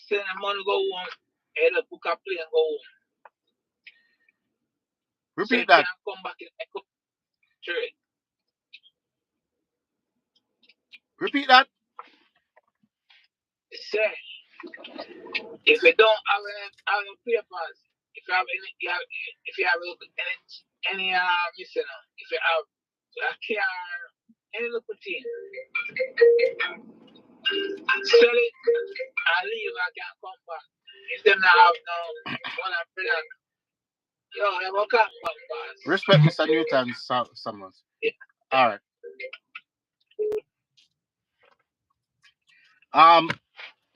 send them money go home, head up book a plane go home. Repeat that. Can't come back in the country. Repeat that. Say, if you don't have any papers, if you have any missing, if you have a car, any little thing, sell it and leave and can come back. If them not have no one of them, yo, they will come back fast. Respect Mr. Newton Summers. Yeah. All right.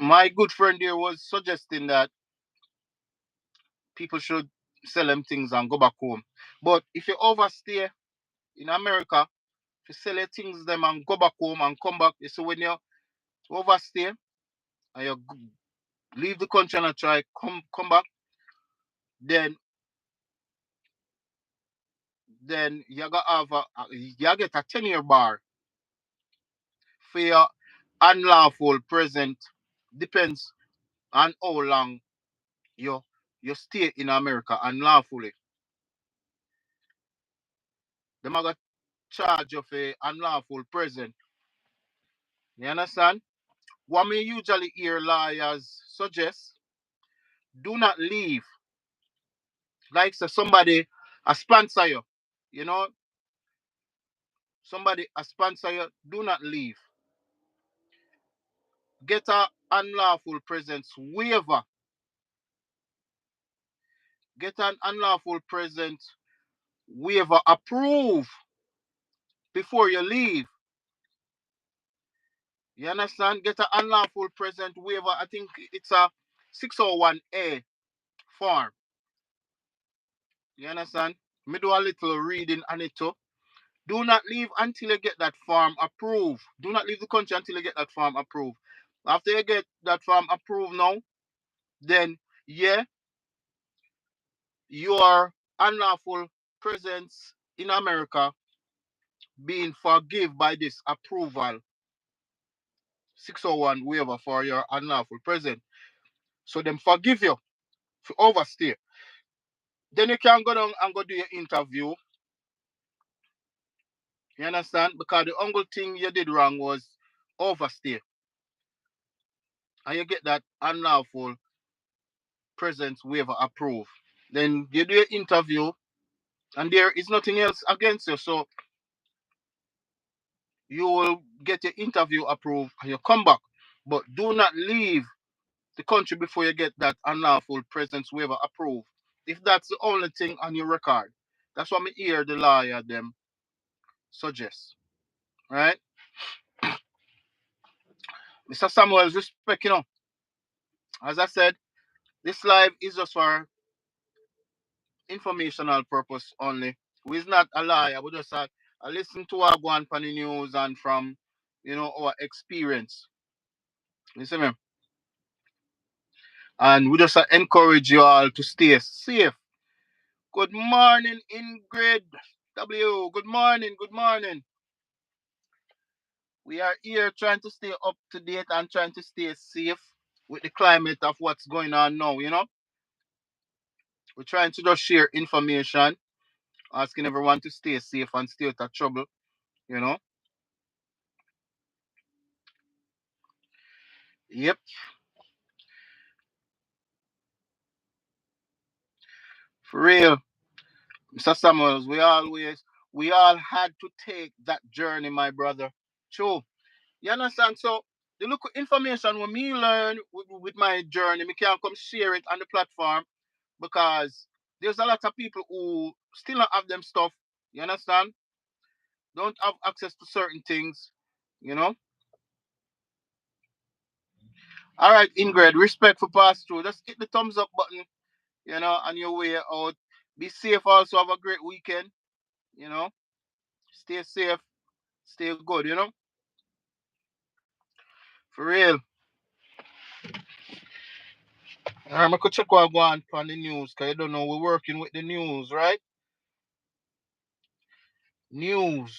My good friend here was suggesting that people should sell them things and go back home. But if you overstay in America, if you sell your things them and go back home and come back, you see when you overstay and you leave the country and try come back, then you gotta have you get a 10-year bar for your unlawful present. Depends on how long you stay in America unlawfully. Them are gonna charge you for unlawful present. You understand? What me usually hear lawyers suggest, do not leave. Like so somebody a sponsor you. You know, somebody a sponsor you, do not leave. Get a unlawful presence waiver. Get an unlawful presence waiver approved before you leave. You understand? Get an unlawful present waiver. I think it's a 601A form. You understand? Me do a little reading on it too. Do not leave until you get that form approved. Do not leave the country until you get that form approved. After you get that form approved now, then yeah, your unlawful presence in America being forgiven by this approval 601 waiver for your unlawful presence. So them forgive you for overstay. Then you can go down and go do your interview. You understand? Because the only thing you did wrong was overstay. And you get that unlawful presence waiver approved. Then you do your interview and there is nothing else against you. So you will get your interview approved and you come back. But do not leave the country before you get that unlawful presence waiver approved. If that's the only thing on your record. That's what me hear the lawyer them suggest. Right? Mr. Samuels, respect, as I said, this live is just for informational purpose only. We're not a liar. We just listen to our go on the news and from, our experience. You see me? And we just encourage you all to stay safe. Good morning, Ingrid W. Good morning. Good morning. We are here trying to stay up to date and trying to stay safe with the climate of what's going on now, We're trying to just share information, asking everyone to stay safe and stay out of trouble, Yep. For real. Mr. Samuels, we all had to take that journey, my brother. True. You understand? So the local information when me learn with my journey, me can come share it on the platform because there's a lot of people who still don't have them stuff. You understand? Don't have access to certain things. You know. All right, Ingrid. Respect for pass through. Just hit the thumbs up button. You know, on your way out. Be safe. Also, have a great weekend. You know, stay safe. Stay good. You know, for real. I could check what go on the news because you don't know we're working with the news, right? News.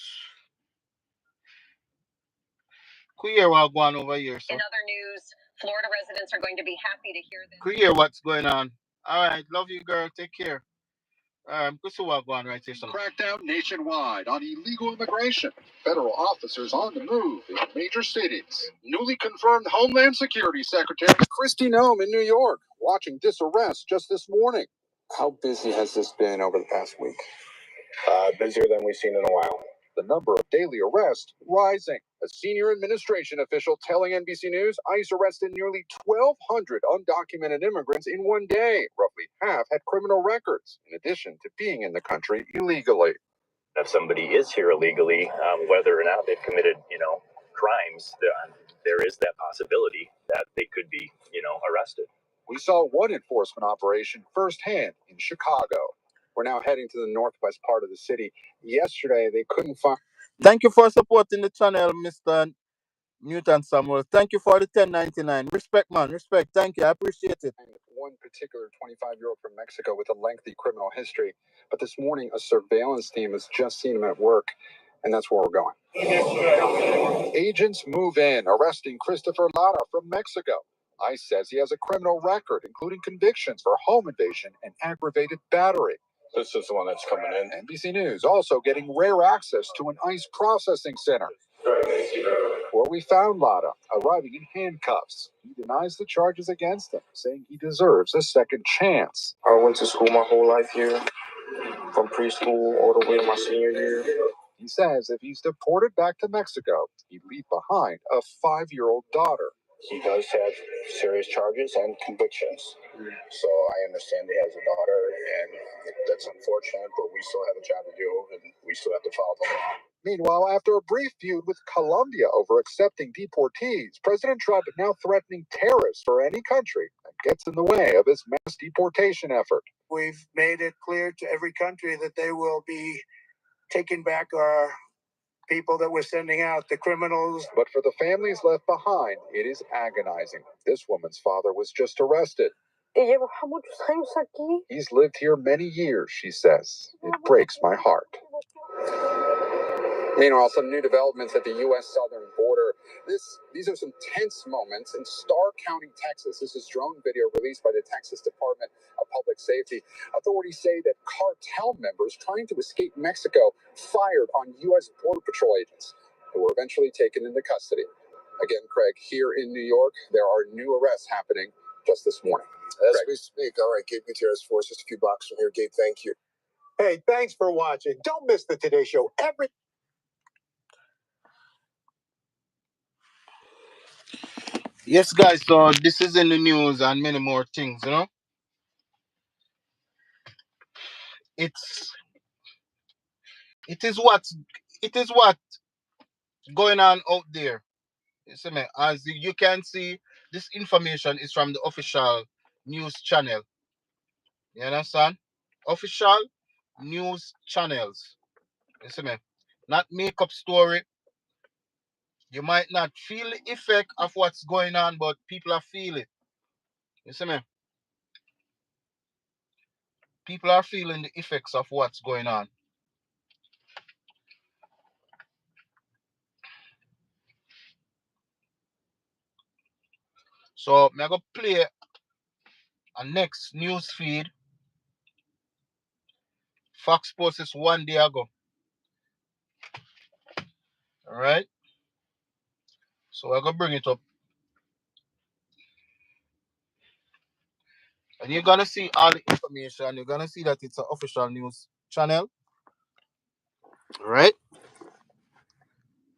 Could hear what go on over here, so. In other news, Florida residents are going to be happy to hear this. Could hear what's going on. All right, love you, girl. Take care. Good see what go on right here, so. Crackdown nationwide on illegal immigration. Federal officers on the move in major cities. Newly confirmed Homeland Security Secretary Kristi Noem in New York, watching this arrest just this morning. How busy has this been over the past week? Busier than we've seen in a while. The number of daily arrests rising. A senior administration official telling NBC News ICE arrested nearly 1,200 undocumented immigrants in one day. Roughly half had criminal records, in addition to being in the country illegally. If somebody is here illegally, whether or not they've committed, crimes, there is that possibility that they could be, arrested. We saw one enforcement operation firsthand in Chicago. We're now heading to the northwest part of the city. Yesterday, they couldn't find. Thank you for supporting the channel, Mr. Newton Samuel. Thank you for the 1099. Respect, man. Respect. Thank you. I appreciate it. One particular 25-year-old from Mexico with a lengthy criminal history. But this morning, a surveillance team has just seen him at work, and that's where we're going. Agents move in, arresting Christopher Lara from Mexico. ICE says he has a criminal record, including convictions for home invasion and aggravated battery. This is the one that's coming in. NBC News also getting rare access to an ICE processing center, where we found Lara arriving in handcuffs. He denies the charges against him, saying he deserves a second chance. I went to school my whole life here, from preschool all the way to my senior year. He says if he's deported back to Mexico, he'd leave behind a 5-year-old daughter. He does have serious charges and convictions. So I understand he has a daughter, and that's unfortunate, but we still have a job to do, and we still have to follow the law. Meanwhile, after a brief feud with Colombia over accepting deportees, President Trump is now threatening terrorists for any country that gets in the way of his mass deportation effort. We've made it clear to every country that they will be taking back our people that we're sending out, the criminals. But for the families left behind, it is agonizing. This woman's father was just arrested. He's lived here many years, she says. It breaks my heart. Meanwhile, some new developments at the U.S. southern border. These are some tense moments in Starr County, Texas. This is drone video released by the Texas Department of Public Safety. Authorities say that cartel members trying to escape Mexico fired on U.S. Border Patrol agents who were eventually taken into custody. Again, Craig, here in New York, there are new arrests happening just this morning. As we speak. All right, Gabe Gutierrez for us, just a few blocks from here. Gabe, thank you. Hey, thanks for watching. Don't miss the Today Show every. Yes, guys. So this is in the news and many more things. It's it is what it is what going on out there. You see me? As you can see, this information is from the official news channel. You understand? Official news channels. You see me? Not make up story. You might not feel the effect of what's going on, but people are feeling it. You see me? People are feeling the effects of what's going on. So I'm gonna play a next news feed. Fox Post this one day ago. Alright? So I'm gonna bring it up. And you're gonna see all the information. You're gonna see that it's an official news channel. Alright?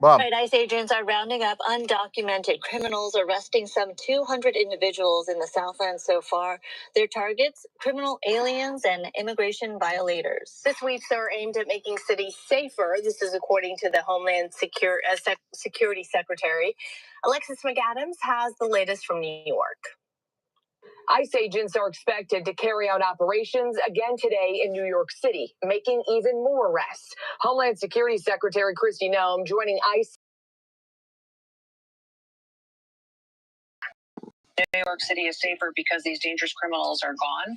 Bam. Right, ICE agents are rounding up undocumented criminals, arresting some 200 individuals in the Southland so far. Their targets, criminal aliens and immigration violators. The sweeps are aimed at making cities safer. This is according to the Homeland Security Secretary. Alexis McAdams has the latest from New York. ICE agents are expected to carry out operations again today in New York City, making even more arrests. Homeland Security Secretary Kristi Noem joining ICE. New York City is safer because these dangerous criminals are gone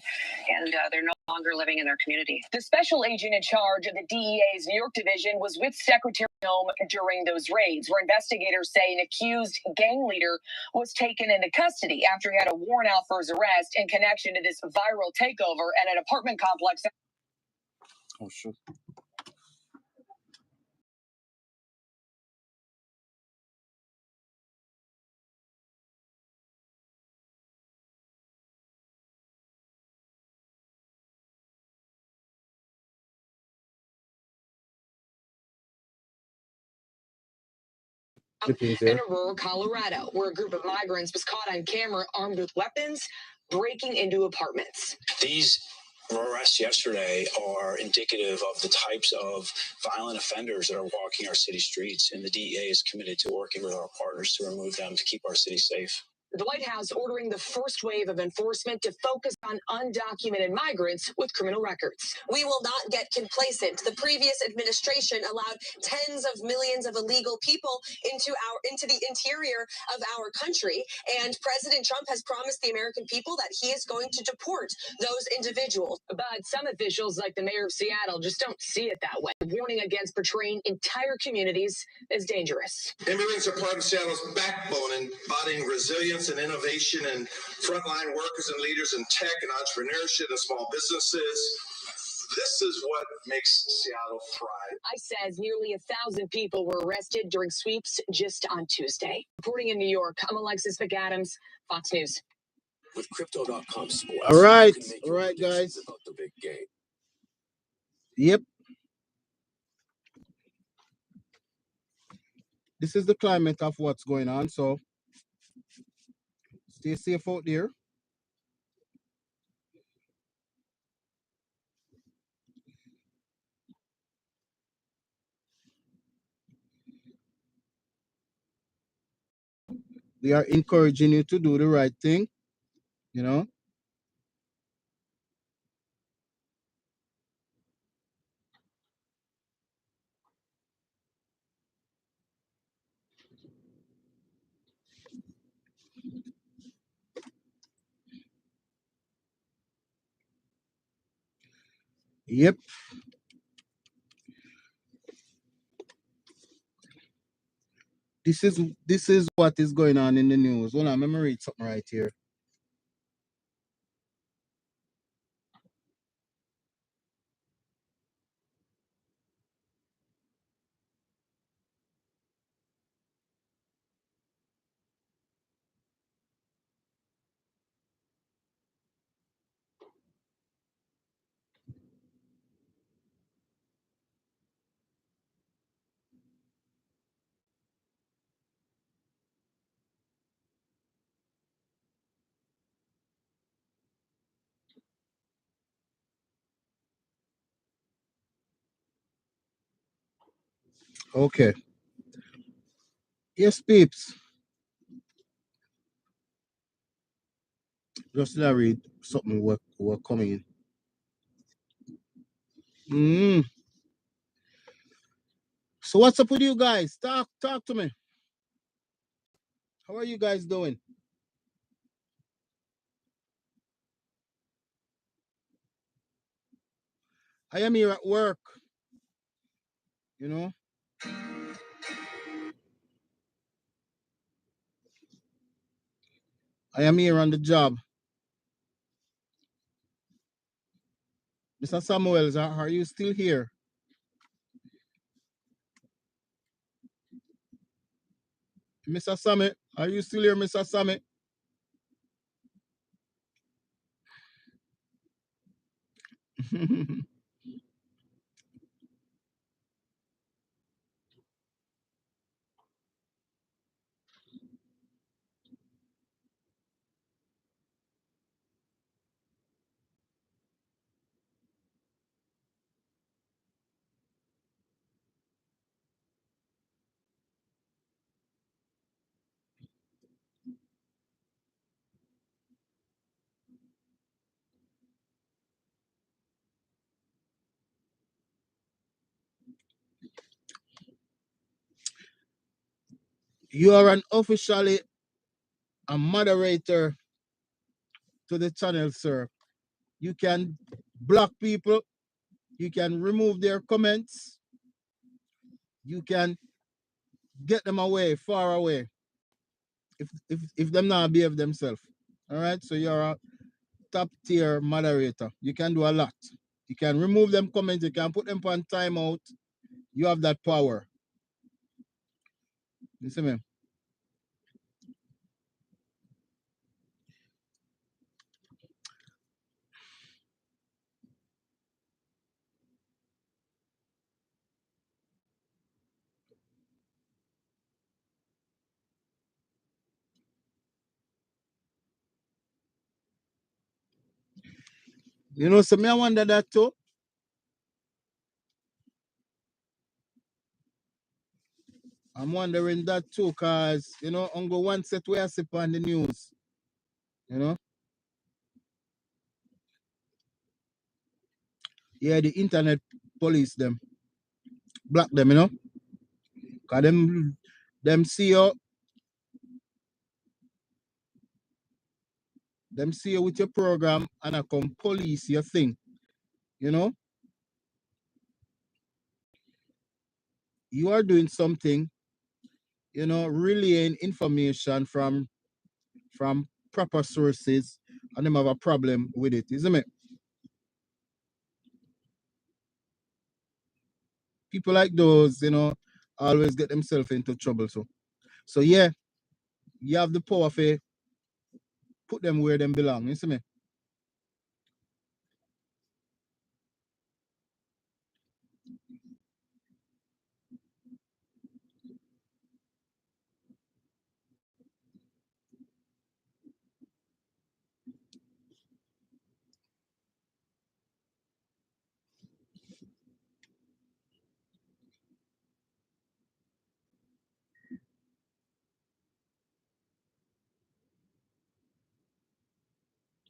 and they're no longer living in their community. The special agent in charge of the DEA's New York division was with Secretary Noem during those raids, where investigators say an accused gang leader was taken into custody after he had a warrant out for his arrest in connection to this viral takeover at an apartment complex. Oh, shit. In Aurora, Colorado, where a group of migrants was caught on camera armed with weapons breaking into apartments. These arrests yesterday are indicative of the types of violent offenders that are walking our city streets, and the DEA is committed to working with our partners to remove them to keep our city safe. The White House ordering the first wave of enforcement to focus on undocumented migrants with criminal records. We will not get complacent. The previous administration allowed tens of millions of illegal people into the interior of our country, and President Trump has promised the American people that he is going to deport those individuals. But some officials, like the mayor of Seattle, just don't see it that way, warning against portraying entire communities as dangerous. Immigrants are part of Seattle's backbone, embodying resilience and innovation, and frontline workers and leaders in tech and entrepreneurship and small businesses. This is what makes Seattle thrive. ICE says nearly 1,000 people were arrested during sweeps just on Tuesday. Reporting in New York, I'm Alexis McAdams, Fox News. With Crypto.com Sports. All right, guys. About the big game. Yep. This is the climate of what's going on, so stay safe out there. We are encouraging you to do the right thing, you know. Yep. This is what is going on in the news. Hold on, let me read something right here. Okay. Yes, peeps. Just let me read something we're coming in. So what's up with you guys? Talk to me. How are you guys doing? I am here at work. You know? I am here on the job. Mr. Samuels, are you still here? Mr. Summit, are you still here, Mr. Summit? You are an officially a moderator to the channel, sir. You can block people. You can remove their comments. You can get them away, far away, if them not behave themselves. All right. So you're a top tier moderator. You can do a lot. You can remove them comments. You can put them on timeout. You have that power. You see me? You know, so me I wonder that too. I'm wondering that too, cause you know, on go one set where I see on the news. You know, yeah, the internet police them, block them. You know, cause them see you with your program and I come police your thing. You know, you are doing something. You know, relaying information from proper sources, and them have a problem with it, isn't it? People like those, you know, always get themselves into trouble. So yeah, you have the power to put them where them belong. You see me?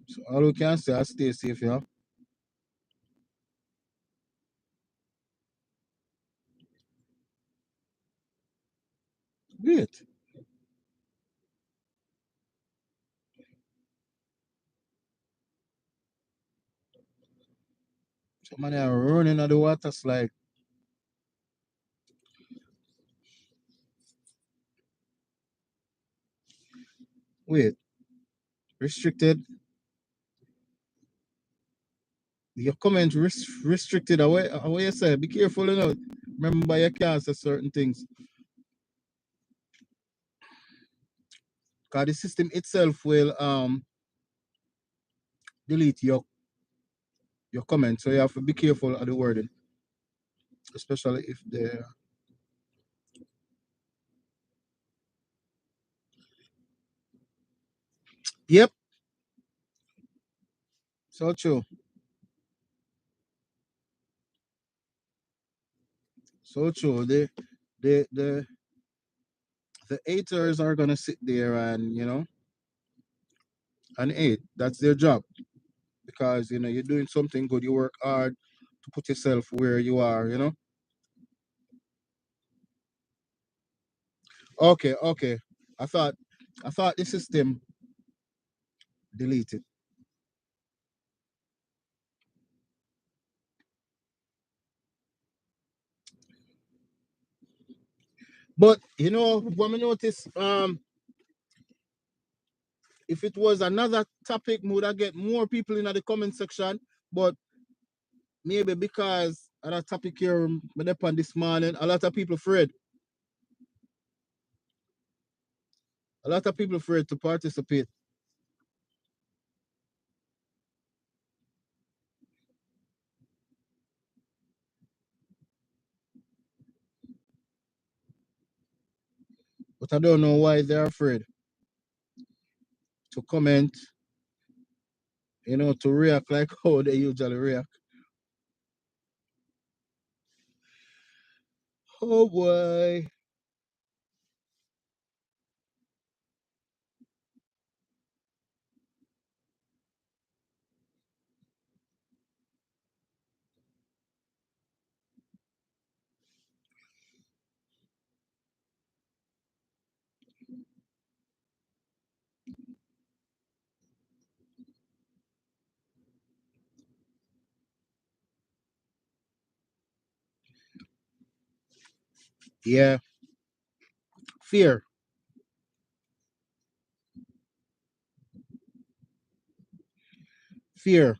So all we can say is stay safe, yeah. Great. So man are running on the water slide. Wait, restricted. Your comment restricted away you say. Be careful, you know. Remember you can't say certain things. Because the system itself will delete your comment. So you have to be careful of the wording. Especially if they're Yep, so true. So true. The the haters are gonna sit there and and hate. That's their job. Because you're doing something good, you work hard to put yourself where you are. Okay. I thought the system deleted. But when we notice, if it was another topic, we would have get more people in the comment section. But maybe because of that topic here on this morning, a lot of people afraid. A lot of people afraid to participate. But I don't know why they're afraid to comment, to react like how they usually react. Oh boy. Yeah, fear. Fear.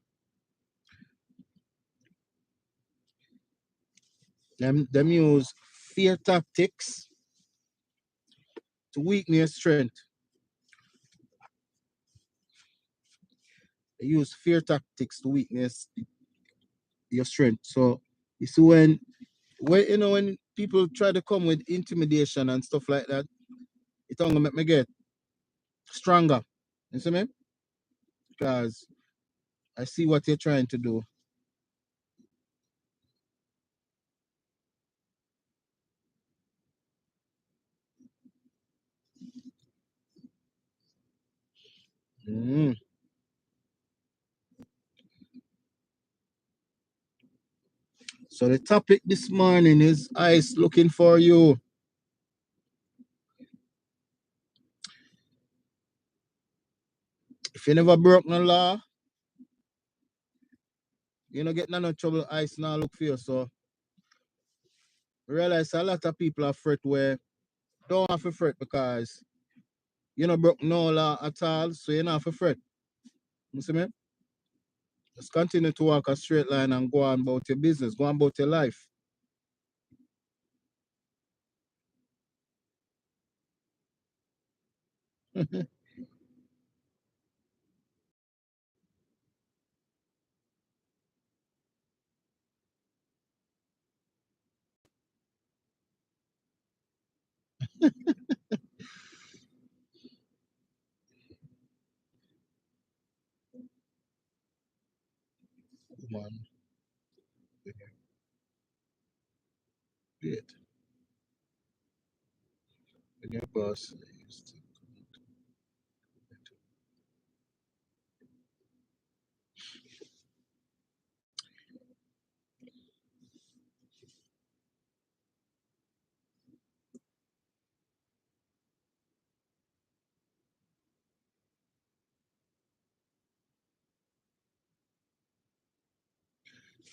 Them use fear tactics to weaken your strength. They use fear tactics to weakness your strength. So you see when when people try to come with intimidation and stuff like that, it only make me get stronger. You see me? Because I see what you're trying to do. Mm. So the topic this morning is ICE looking for you. If you never broke no law, you don't get no trouble. ICE now look for you. So we realize a lot of people are fret where don't have to fret because you don't broke no law at all, so you don't have to fret. You see me? Just continue to walk a straight line and go on about your business, go on about your life. Come on. Wait. When your boss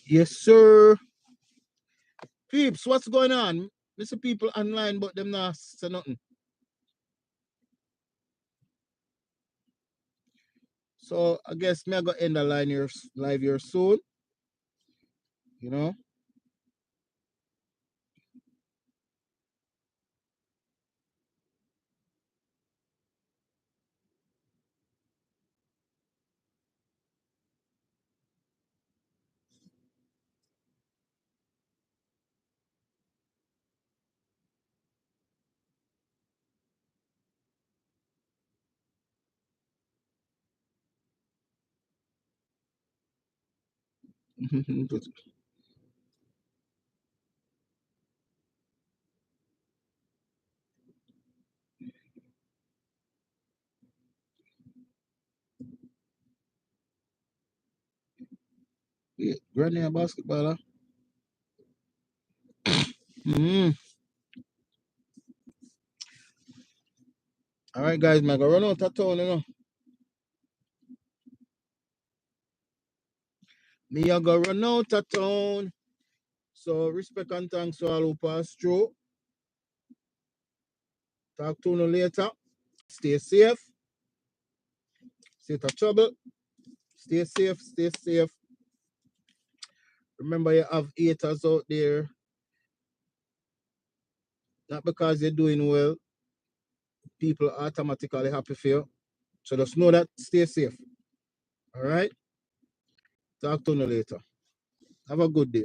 yes, sir. Peeps, what's going on? I see people online, but them not say nothing. So I guess me I go end the line here live here soon. You know. Yeah, Granny a basketballer. Mm. All right, guys, man, I go run out of town, you know. Me I go run out of town. So respect and thanks to all who pass through. Talk to you later. Stay safe. Stay out of trouble. Stay safe. Stay safe. Remember, you have haters out there. Not because you're doing well, people are automatically happy for you. So just know that. Stay safe. All right? Talk to you later. Have a good day.